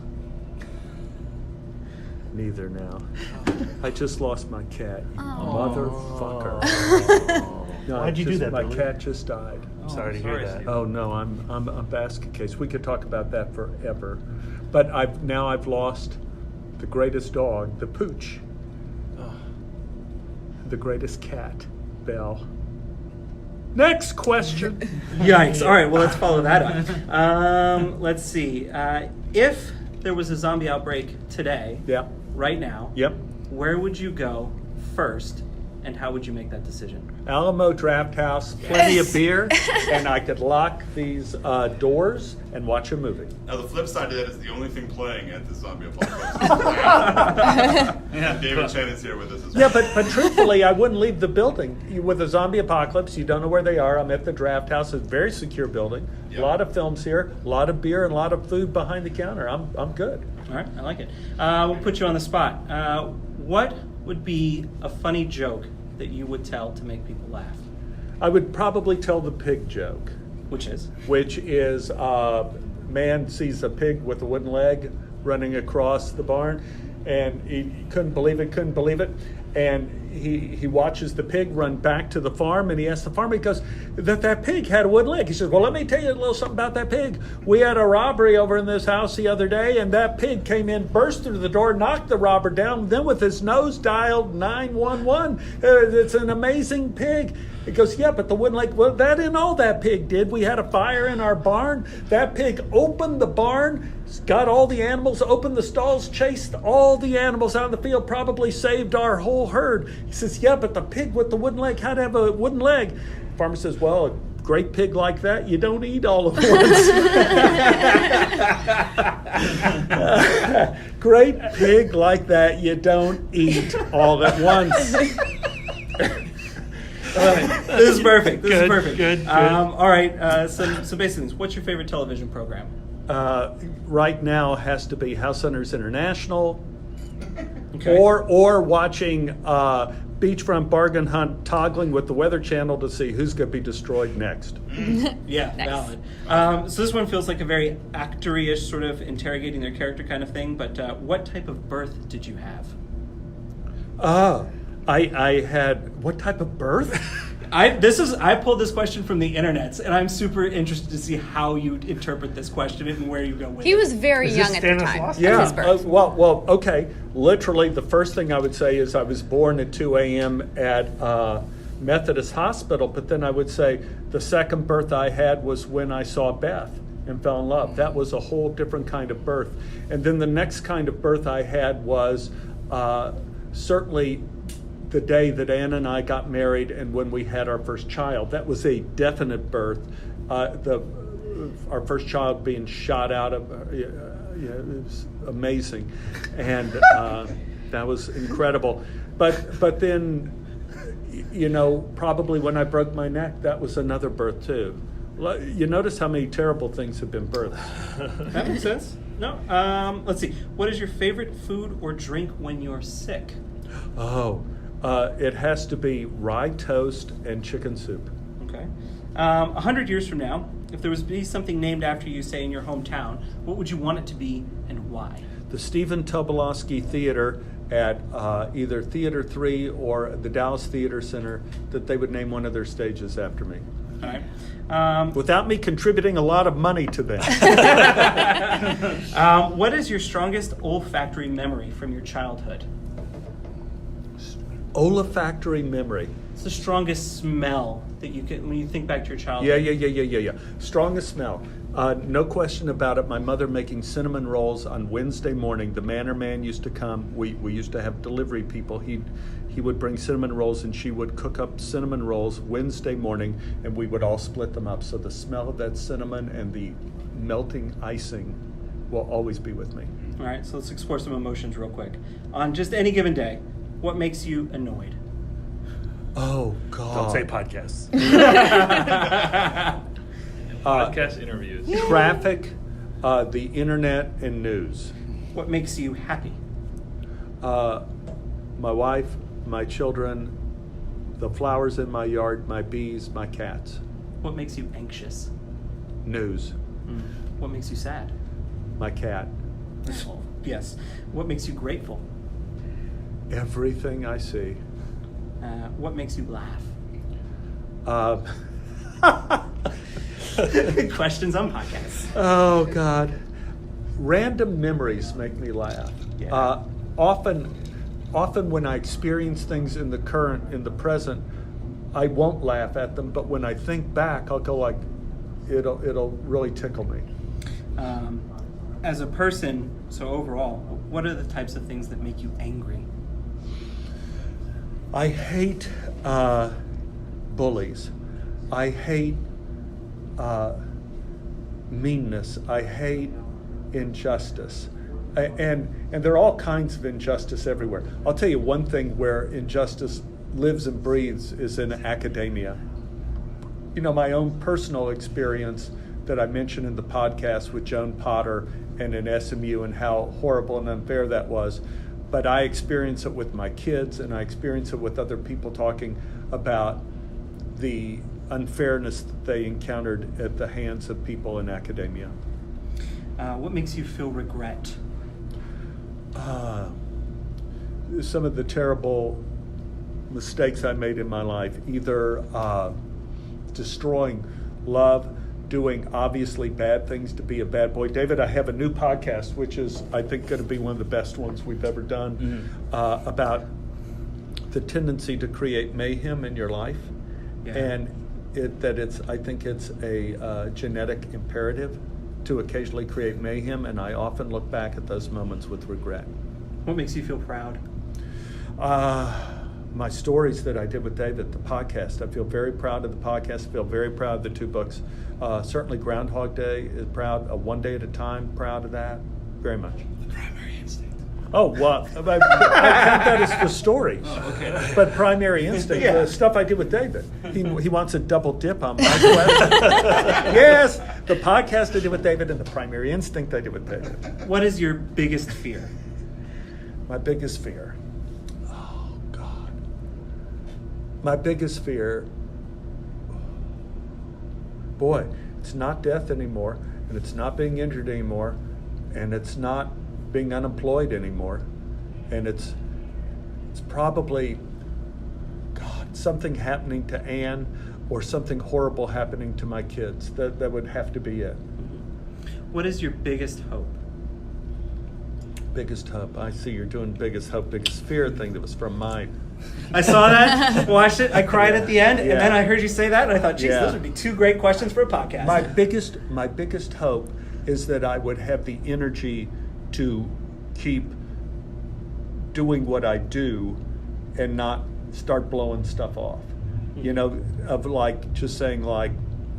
Speaker 3: Neither now. I just lost my cat. You motherfucker. No,
Speaker 5: Why'd you do that,
Speaker 3: My
Speaker 5: Billy?
Speaker 3: cat just died.
Speaker 5: I'm sorry to hear that.
Speaker 3: Oh no, I'm a basket case. We could talk about that forever. But I've lost the greatest dog, the pooch. The greatest cat, Belle. Next question.
Speaker 7: Yikes. All right, well, let's follow that up. Let's see. If there was a zombie outbreak today,
Speaker 3: Yeah.
Speaker 7: right now,
Speaker 3: Yep.
Speaker 7: where would you go first, and how would you make that decision?
Speaker 3: Alamo Drafthouse, plenty of beer, and I could lock these doors and watch a movie.
Speaker 9: Now, the flip side of that is the only thing playing at the zombie apocalypse. David Chen is here with us as well.
Speaker 3: Yeah, but truthfully, I wouldn't leave the building. With a zombie apocalypse, you don't know where they are. I'm at the Draft House. It's a very secure building.
Speaker 9: Yep.
Speaker 3: A lot of films here, a lot of beer, and a lot of food behind the counter. I'm good.
Speaker 7: All right, I like it. We'll put you on the spot. What would be a funny joke that you would tell to make people laugh?
Speaker 3: I would probably tell the pig joke.
Speaker 7: Which is?
Speaker 3: Man sees a pig with a wooden leg running across the barn, and he couldn't believe it. And he watches the pig run back to the farm, and he asks the farmer, he goes, that pig had a wooden leg. He says, well, let me tell you a little something about that pig. We had a robbery over in this house the other day, and that pig came in, burst through the door, knocked the robber down, then with his nose dialed 911. It's an amazing pig. He goes, yeah, but the wooden leg, well, that ain't all that pig did. We had a fire in our barn. That pig opened the barn, got all the animals, opened the stalls, chased all the animals out of the field, probably saved our whole herd. He says, yeah, but the pig with the wooden leg, how'd have a wooden leg? The farmer says, well, a great pig like that, you don't eat all at once. Great pig like that, you don't eat all at once.
Speaker 7: This is perfect. This is perfect.
Speaker 5: Good.
Speaker 7: All right. Some basic things. What's your favorite television program?
Speaker 3: Right now has to be House Hunters International,
Speaker 7: Okay.
Speaker 3: or watching Beachfront Bargain Hunt, toggling with the Weather Channel to see who's going to be destroyed next.
Speaker 7: Yeah,
Speaker 6: Nice.
Speaker 7: valid. So this one feels like a very actory-ish sort of interrogating their character kind of thing. But what type of birth did you have?
Speaker 3: I had what type of birth?
Speaker 7: I pulled this question from the internet, and I'm super interested to see how you interpret this question and where you go with it.
Speaker 6: He was very
Speaker 5: Is
Speaker 6: young
Speaker 5: this
Speaker 6: at the time.
Speaker 5: Stanislaus?
Speaker 6: of his birth.
Speaker 3: Well, okay. Literally, the first thing I would say is I was born at 2 a.m. at Methodist Hospital, but then I would say the second birth I had was when I saw Beth and fell in love. That was a whole different kind of birth. And then the next kind of birth I had was certainly the day that Anna and I got married and when we had our first child. That was a definite birth. Our first child being shot out of, it was amazing. And that was incredible. But then, probably when I broke my neck, that was another birth too. You notice how many terrible things have been birthed.
Speaker 7: That makes sense. No. Let's see. What is your favorite food or drink when you're sick?
Speaker 3: It has to be rye toast and chicken soup.
Speaker 7: Okay. 100 years from now, if there was to be something named after you, say, in your hometown, what would you want it to be and why?
Speaker 3: The Stephen Tobolowsky Theater at either Theater 3 or the Dallas Theater Center, that they would name one of their stages after me.
Speaker 7: All right.
Speaker 3: Without me contributing a lot of money to them.
Speaker 7: What is your strongest olfactory memory from your childhood?
Speaker 3: Olfactory memory.
Speaker 7: It's the strongest smell that you can, when you think back to your childhood.
Speaker 3: Yeah. Strongest smell. No question about it. My mother making cinnamon rolls on Wednesday morning. The Manor Man used to come. We used to have delivery people. He would bring cinnamon rolls, and she would cook up cinnamon rolls Wednesday morning, and we would all split them up. So the smell of that cinnamon and the melting icing will always be with me.
Speaker 7: All right, so let's explore some emotions real quick. On just any given day, what makes you annoyed?
Speaker 3: Oh, God.
Speaker 5: Don't say podcasts.
Speaker 8: Podcast interviews.
Speaker 3: Traffic, the internet, and news.
Speaker 7: What makes you happy?
Speaker 3: My wife, my children, the flowers in my yard, my bees, my cats.
Speaker 7: What makes you anxious?
Speaker 3: News.
Speaker 7: What makes you sad?
Speaker 3: My cat.
Speaker 7: Yes. What makes you grateful?
Speaker 3: Everything I see.
Speaker 7: What makes you laugh? Questions on podcasts.
Speaker 3: Oh, God. Random memories make me laugh.
Speaker 7: Yeah.
Speaker 3: Often when I experience things in the present, I won't laugh at them, but when I think back, I'll go like, it'll really tickle me.
Speaker 7: As a person, so overall, what are the types of things that make you angry?
Speaker 3: I hate bullies. I hate meanness. I hate injustice. And there are all kinds of injustice everywhere. I'll tell you one thing where injustice lives and breathes is in academia. You know, my own personal experience that I mentioned in the podcast with Joan Potter and in SMU and how horrible and unfair that was. But I experience it with my kids, and I experience it with other people talking about the unfairness that they encountered at the hands of people in academia.
Speaker 7: What makes you feel regret?
Speaker 3: Some of the terrible mistakes I made in my life, either destroying love, doing obviously bad things to be a bad boy. David, I have a new podcast, which is, I think, going to be one of the best ones we've ever done, about the tendency to create mayhem in your life. Yeah. And I think it's a genetic imperative to occasionally create mayhem, and I often look back at those moments with regret.
Speaker 7: What makes you feel proud?
Speaker 3: My stories that I did with David, the podcast. I feel very proud of the podcast. I feel very proud of the 2 books. Certainly Groundhog Day is proud. One Day at a Time, proud of that. Very much.
Speaker 9: The Primary Instinct.
Speaker 3: Oh, well, I count that as the stories.
Speaker 9: Oh, okay.
Speaker 3: But Primary Instinct, the stuff I did with David. He wants a double dip on my question. Yes, the podcast I did with David and the Primary Instinct I did with David.
Speaker 7: What is your biggest fear?
Speaker 3: My biggest fear. Oh, God. My biggest fear, boy, it's not death anymore, and it's not being injured anymore, and it's not being unemployed anymore, and it's probably, God, something happening to Anne or something horrible happening to my kids. That would have to be it.
Speaker 7: What is your biggest hope?
Speaker 3: Biggest hope. I see you're doing biggest hope, biggest fear thing that was from mine.
Speaker 7: I saw that, watched it, I cried at the end, and then I heard you say that, and I thought, geez, those would be 2 great questions for a podcast.
Speaker 3: My biggest hope is that I would have the energy to keep doing what I do and not start blowing stuff off. You know, of like just saying like,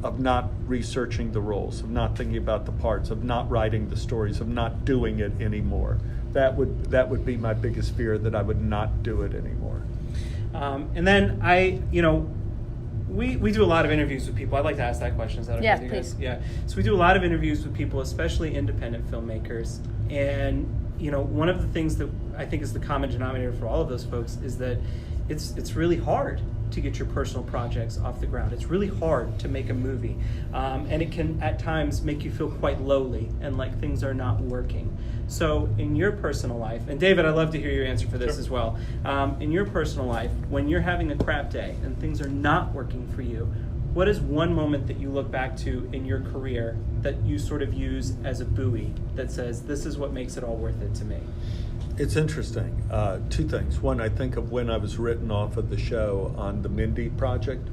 Speaker 3: of not researching the roles, of not thinking about the parts, of not writing the stories, of not doing it anymore. That would be my biggest fear, that I would not do it anymore.
Speaker 7: And then we do a lot of interviews with people. I'd like to ask that question. Is that okay with you guys? Yeah. So we do a lot of interviews with people, especially independent filmmakers. And, you know, one of the things that I think is the common denominator for all of those folks is that it's really hard to get your personal projects off the ground. It's really hard to make a movie. And it can at times make you feel quite lowly and like things are not working. So in your personal life, and David, I'd love to hear your answer for this as well. In your personal life, when you're having a crap day and things are not working for you, what is one moment that you look back to in your career that you sort of use as a buoy that says, this is what makes it all worth it to me?
Speaker 3: It's interesting. 2 things. One, I think of when I was written off of the show on the Mindy project,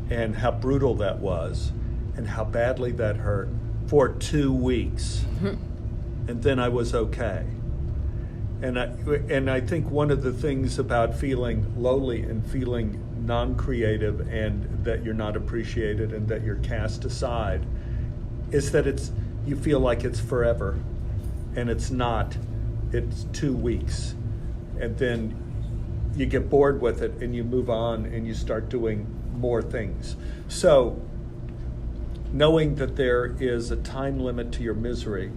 Speaker 3: and how brutal that was and how badly that hurt for 2 weeks. And then I was okay. And I think one of the things about feeling lowly and feeling non-creative and that you're not appreciated and that you're cast aside is that you feel like it's forever, and it's not. It's 2 weeks, and then you get bored with it and you move on and you start doing more things. So knowing that there is a time limit to your misery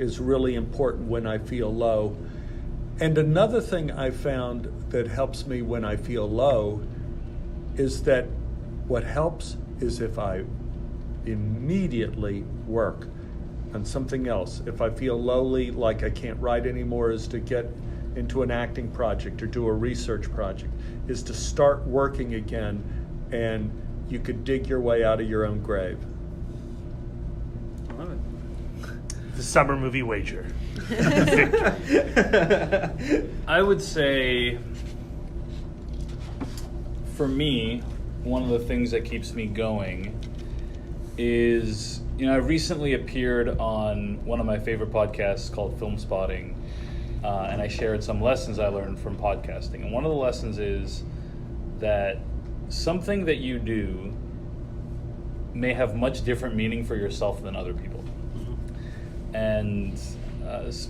Speaker 3: is really important when I feel low. And another thing I found that helps me when I feel low is that what helps is if I immediately work on something else. If I feel lowly, like I can't write anymore, is to get into an acting project or do a research project, is to start working again, and you could dig your way out of your own grave.
Speaker 5: I love it. The summer movie wager.
Speaker 8: I would say, for me, one of the things that keeps me going is, I recently appeared on one of my favorite podcasts called Film Spotting, and I shared some lessons I learned from podcasting. And one of the lessons is that something that you do may have much different meaning for yourself than other people. And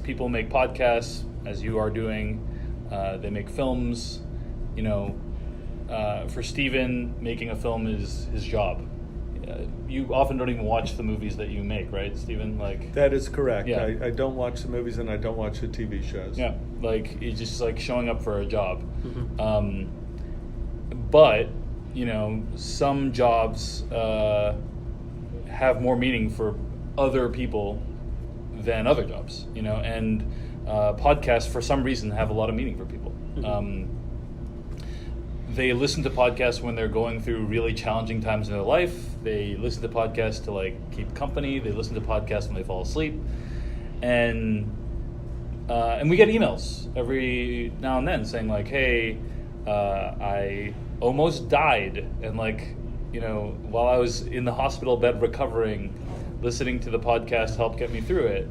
Speaker 8: people make podcasts, as you are doing. They make films. For Steven, making a film is his job. You often don't even watch the movies that you make, right, Steven?
Speaker 3: That is correct.
Speaker 8: Yeah.
Speaker 3: I don't watch the movies and I don't watch the TV shows.
Speaker 8: Yeah, it's just like showing up for a job. But some jobs have more meaning for other people than other jobs. And podcasts for some reason have a lot of meaning for people. They listen to podcasts when they're going through really challenging times in their life. They listen to podcasts to keep company. They listen to podcasts when they fall asleep, and we get emails every now and then saying "Hey, I almost died," and while I was in the hospital bed recovering, listening to the podcast helped get me through it.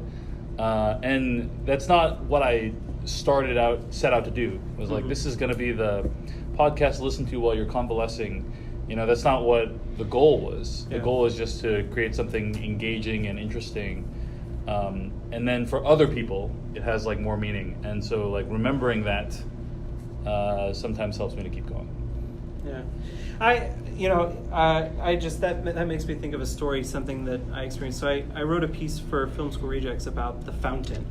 Speaker 8: And that's not what I set out to do. It was this is going to be the podcast to listen to while you're convalescing. That's not what the goal was. The goal is just to create something engaging and interesting. And then for other people, it has more meaning. And so remembering that sometimes helps me to keep going.
Speaker 7: Yeah. That makes me think of a story, something that I experienced. So I wrote a piece for Film School Rejects about The Fountain,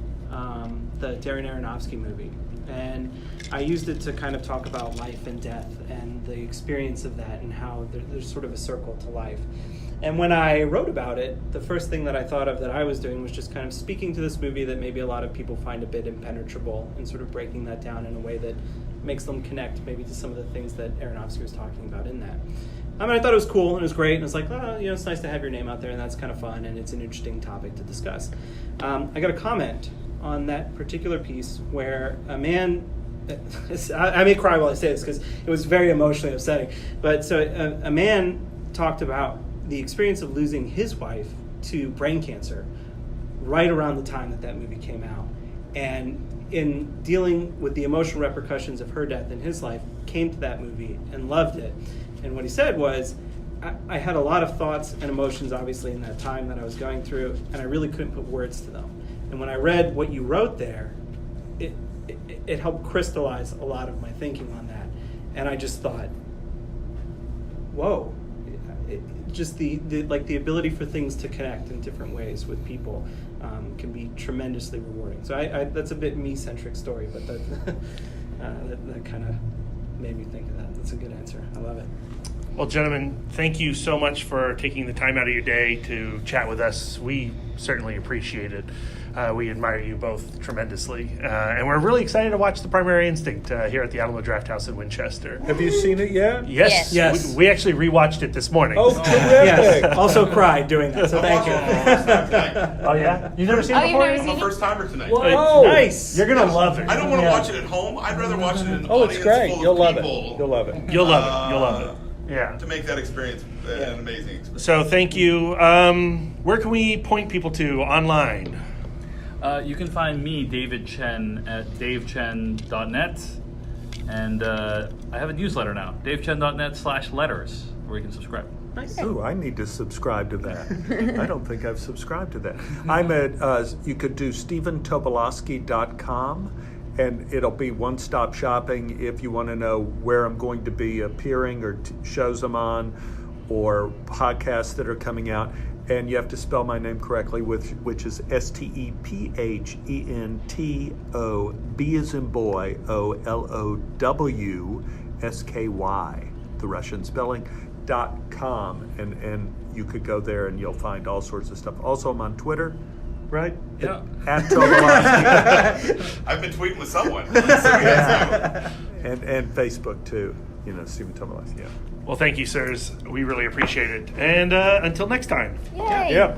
Speaker 7: the Darren Aronofsky movie. And I used it to kind of talk about life and death and the experience of that and how there's sort of a circle to life. And when I wrote about it, the first thing that I thought of that I was doing was just kind of speaking to this movie that maybe a lot of people find a bit impenetrable and sort of breaking that down in a way that makes them connect maybe to some of the things that Aronofsky was talking about in that. I thought it was cool and it was great, and it was it's nice to have your name out there, and that's kind of fun, and it's an interesting topic to discuss. I got a comment on that particular piece where a man, I may cry while I say this because it was very emotionally upsetting, but so a man talked about the experience of losing his wife to brain cancer right around the time that movie came out, and in dealing with the emotional repercussions of her death in his life, came to that movie and loved it. And what he said was, I had a lot of thoughts and emotions, obviously, in that time that I was going through, and I really couldn't put words to them. And when I read what you wrote there, it helped crystallize a lot of my thinking on that. And I just thought, whoa, just the ability for things to connect in different ways with people can be tremendously rewarding. So that's a bit me-centric story, but that kind of made me think of that. That's a good answer. I love it.
Speaker 5: Well, gentlemen, thank you so much for taking the time out of your day to chat with us. We certainly appreciate it. We admire you both tremendously. And we're really excited to watch The Primary Instinct here at the Alamo Drafthouse in Winchester.
Speaker 3: Have you seen it yet?
Speaker 5: Yes.
Speaker 7: Yes.
Speaker 5: We actually rewatched it this morning.
Speaker 3: Oh, terrific.
Speaker 7: Yes. Also cried doing that, so thank you.
Speaker 5: Oh, yeah? You've never seen it before?
Speaker 6: You've never
Speaker 9: I'm a
Speaker 6: seen it?
Speaker 9: first timer tonight.
Speaker 3: Whoa.
Speaker 5: Nice. You're going to love it.
Speaker 9: I don't want to watch it at home. I'd rather watch it in an
Speaker 3: Oh, it's
Speaker 9: audience
Speaker 3: great.
Speaker 9: full
Speaker 3: You'll
Speaker 9: of
Speaker 3: love it.
Speaker 9: people.
Speaker 3: You'll love it.
Speaker 5: You'll love it. You'll love it. Yeah.
Speaker 9: To make that experience an amazing experience.
Speaker 5: So thank you. Where can we point people to online?
Speaker 8: You can find me, David Chen, at davechen.net. And I have a newsletter now, davechen.net/letters, where you can subscribe.
Speaker 7: Nice.
Speaker 3: Ooh, I need to subscribe to that. I don't think I've subscribed to that. I'm at, you could do StephenTobolowsky.com, and it'll be one-stop shopping if you want to know where I'm going to be appearing or shows I'm on or podcasts that are coming out. And you have to spell my name correctly, which is STEPHENTO, B as in boy, OLOWSKY, the Russian spelling, .com. And you could go there and you'll find all sorts of stuff. Also, I'm on Twitter, right?
Speaker 8: Yeah.
Speaker 3: At Tobolowsky.
Speaker 9: I've been tweeting with someone.
Speaker 3: And Facebook too, Stephen Tobolowsky, yeah.
Speaker 5: Well, thank you, sirs. We really appreciate it. And until next time.
Speaker 6: Yay.
Speaker 3: Yeah.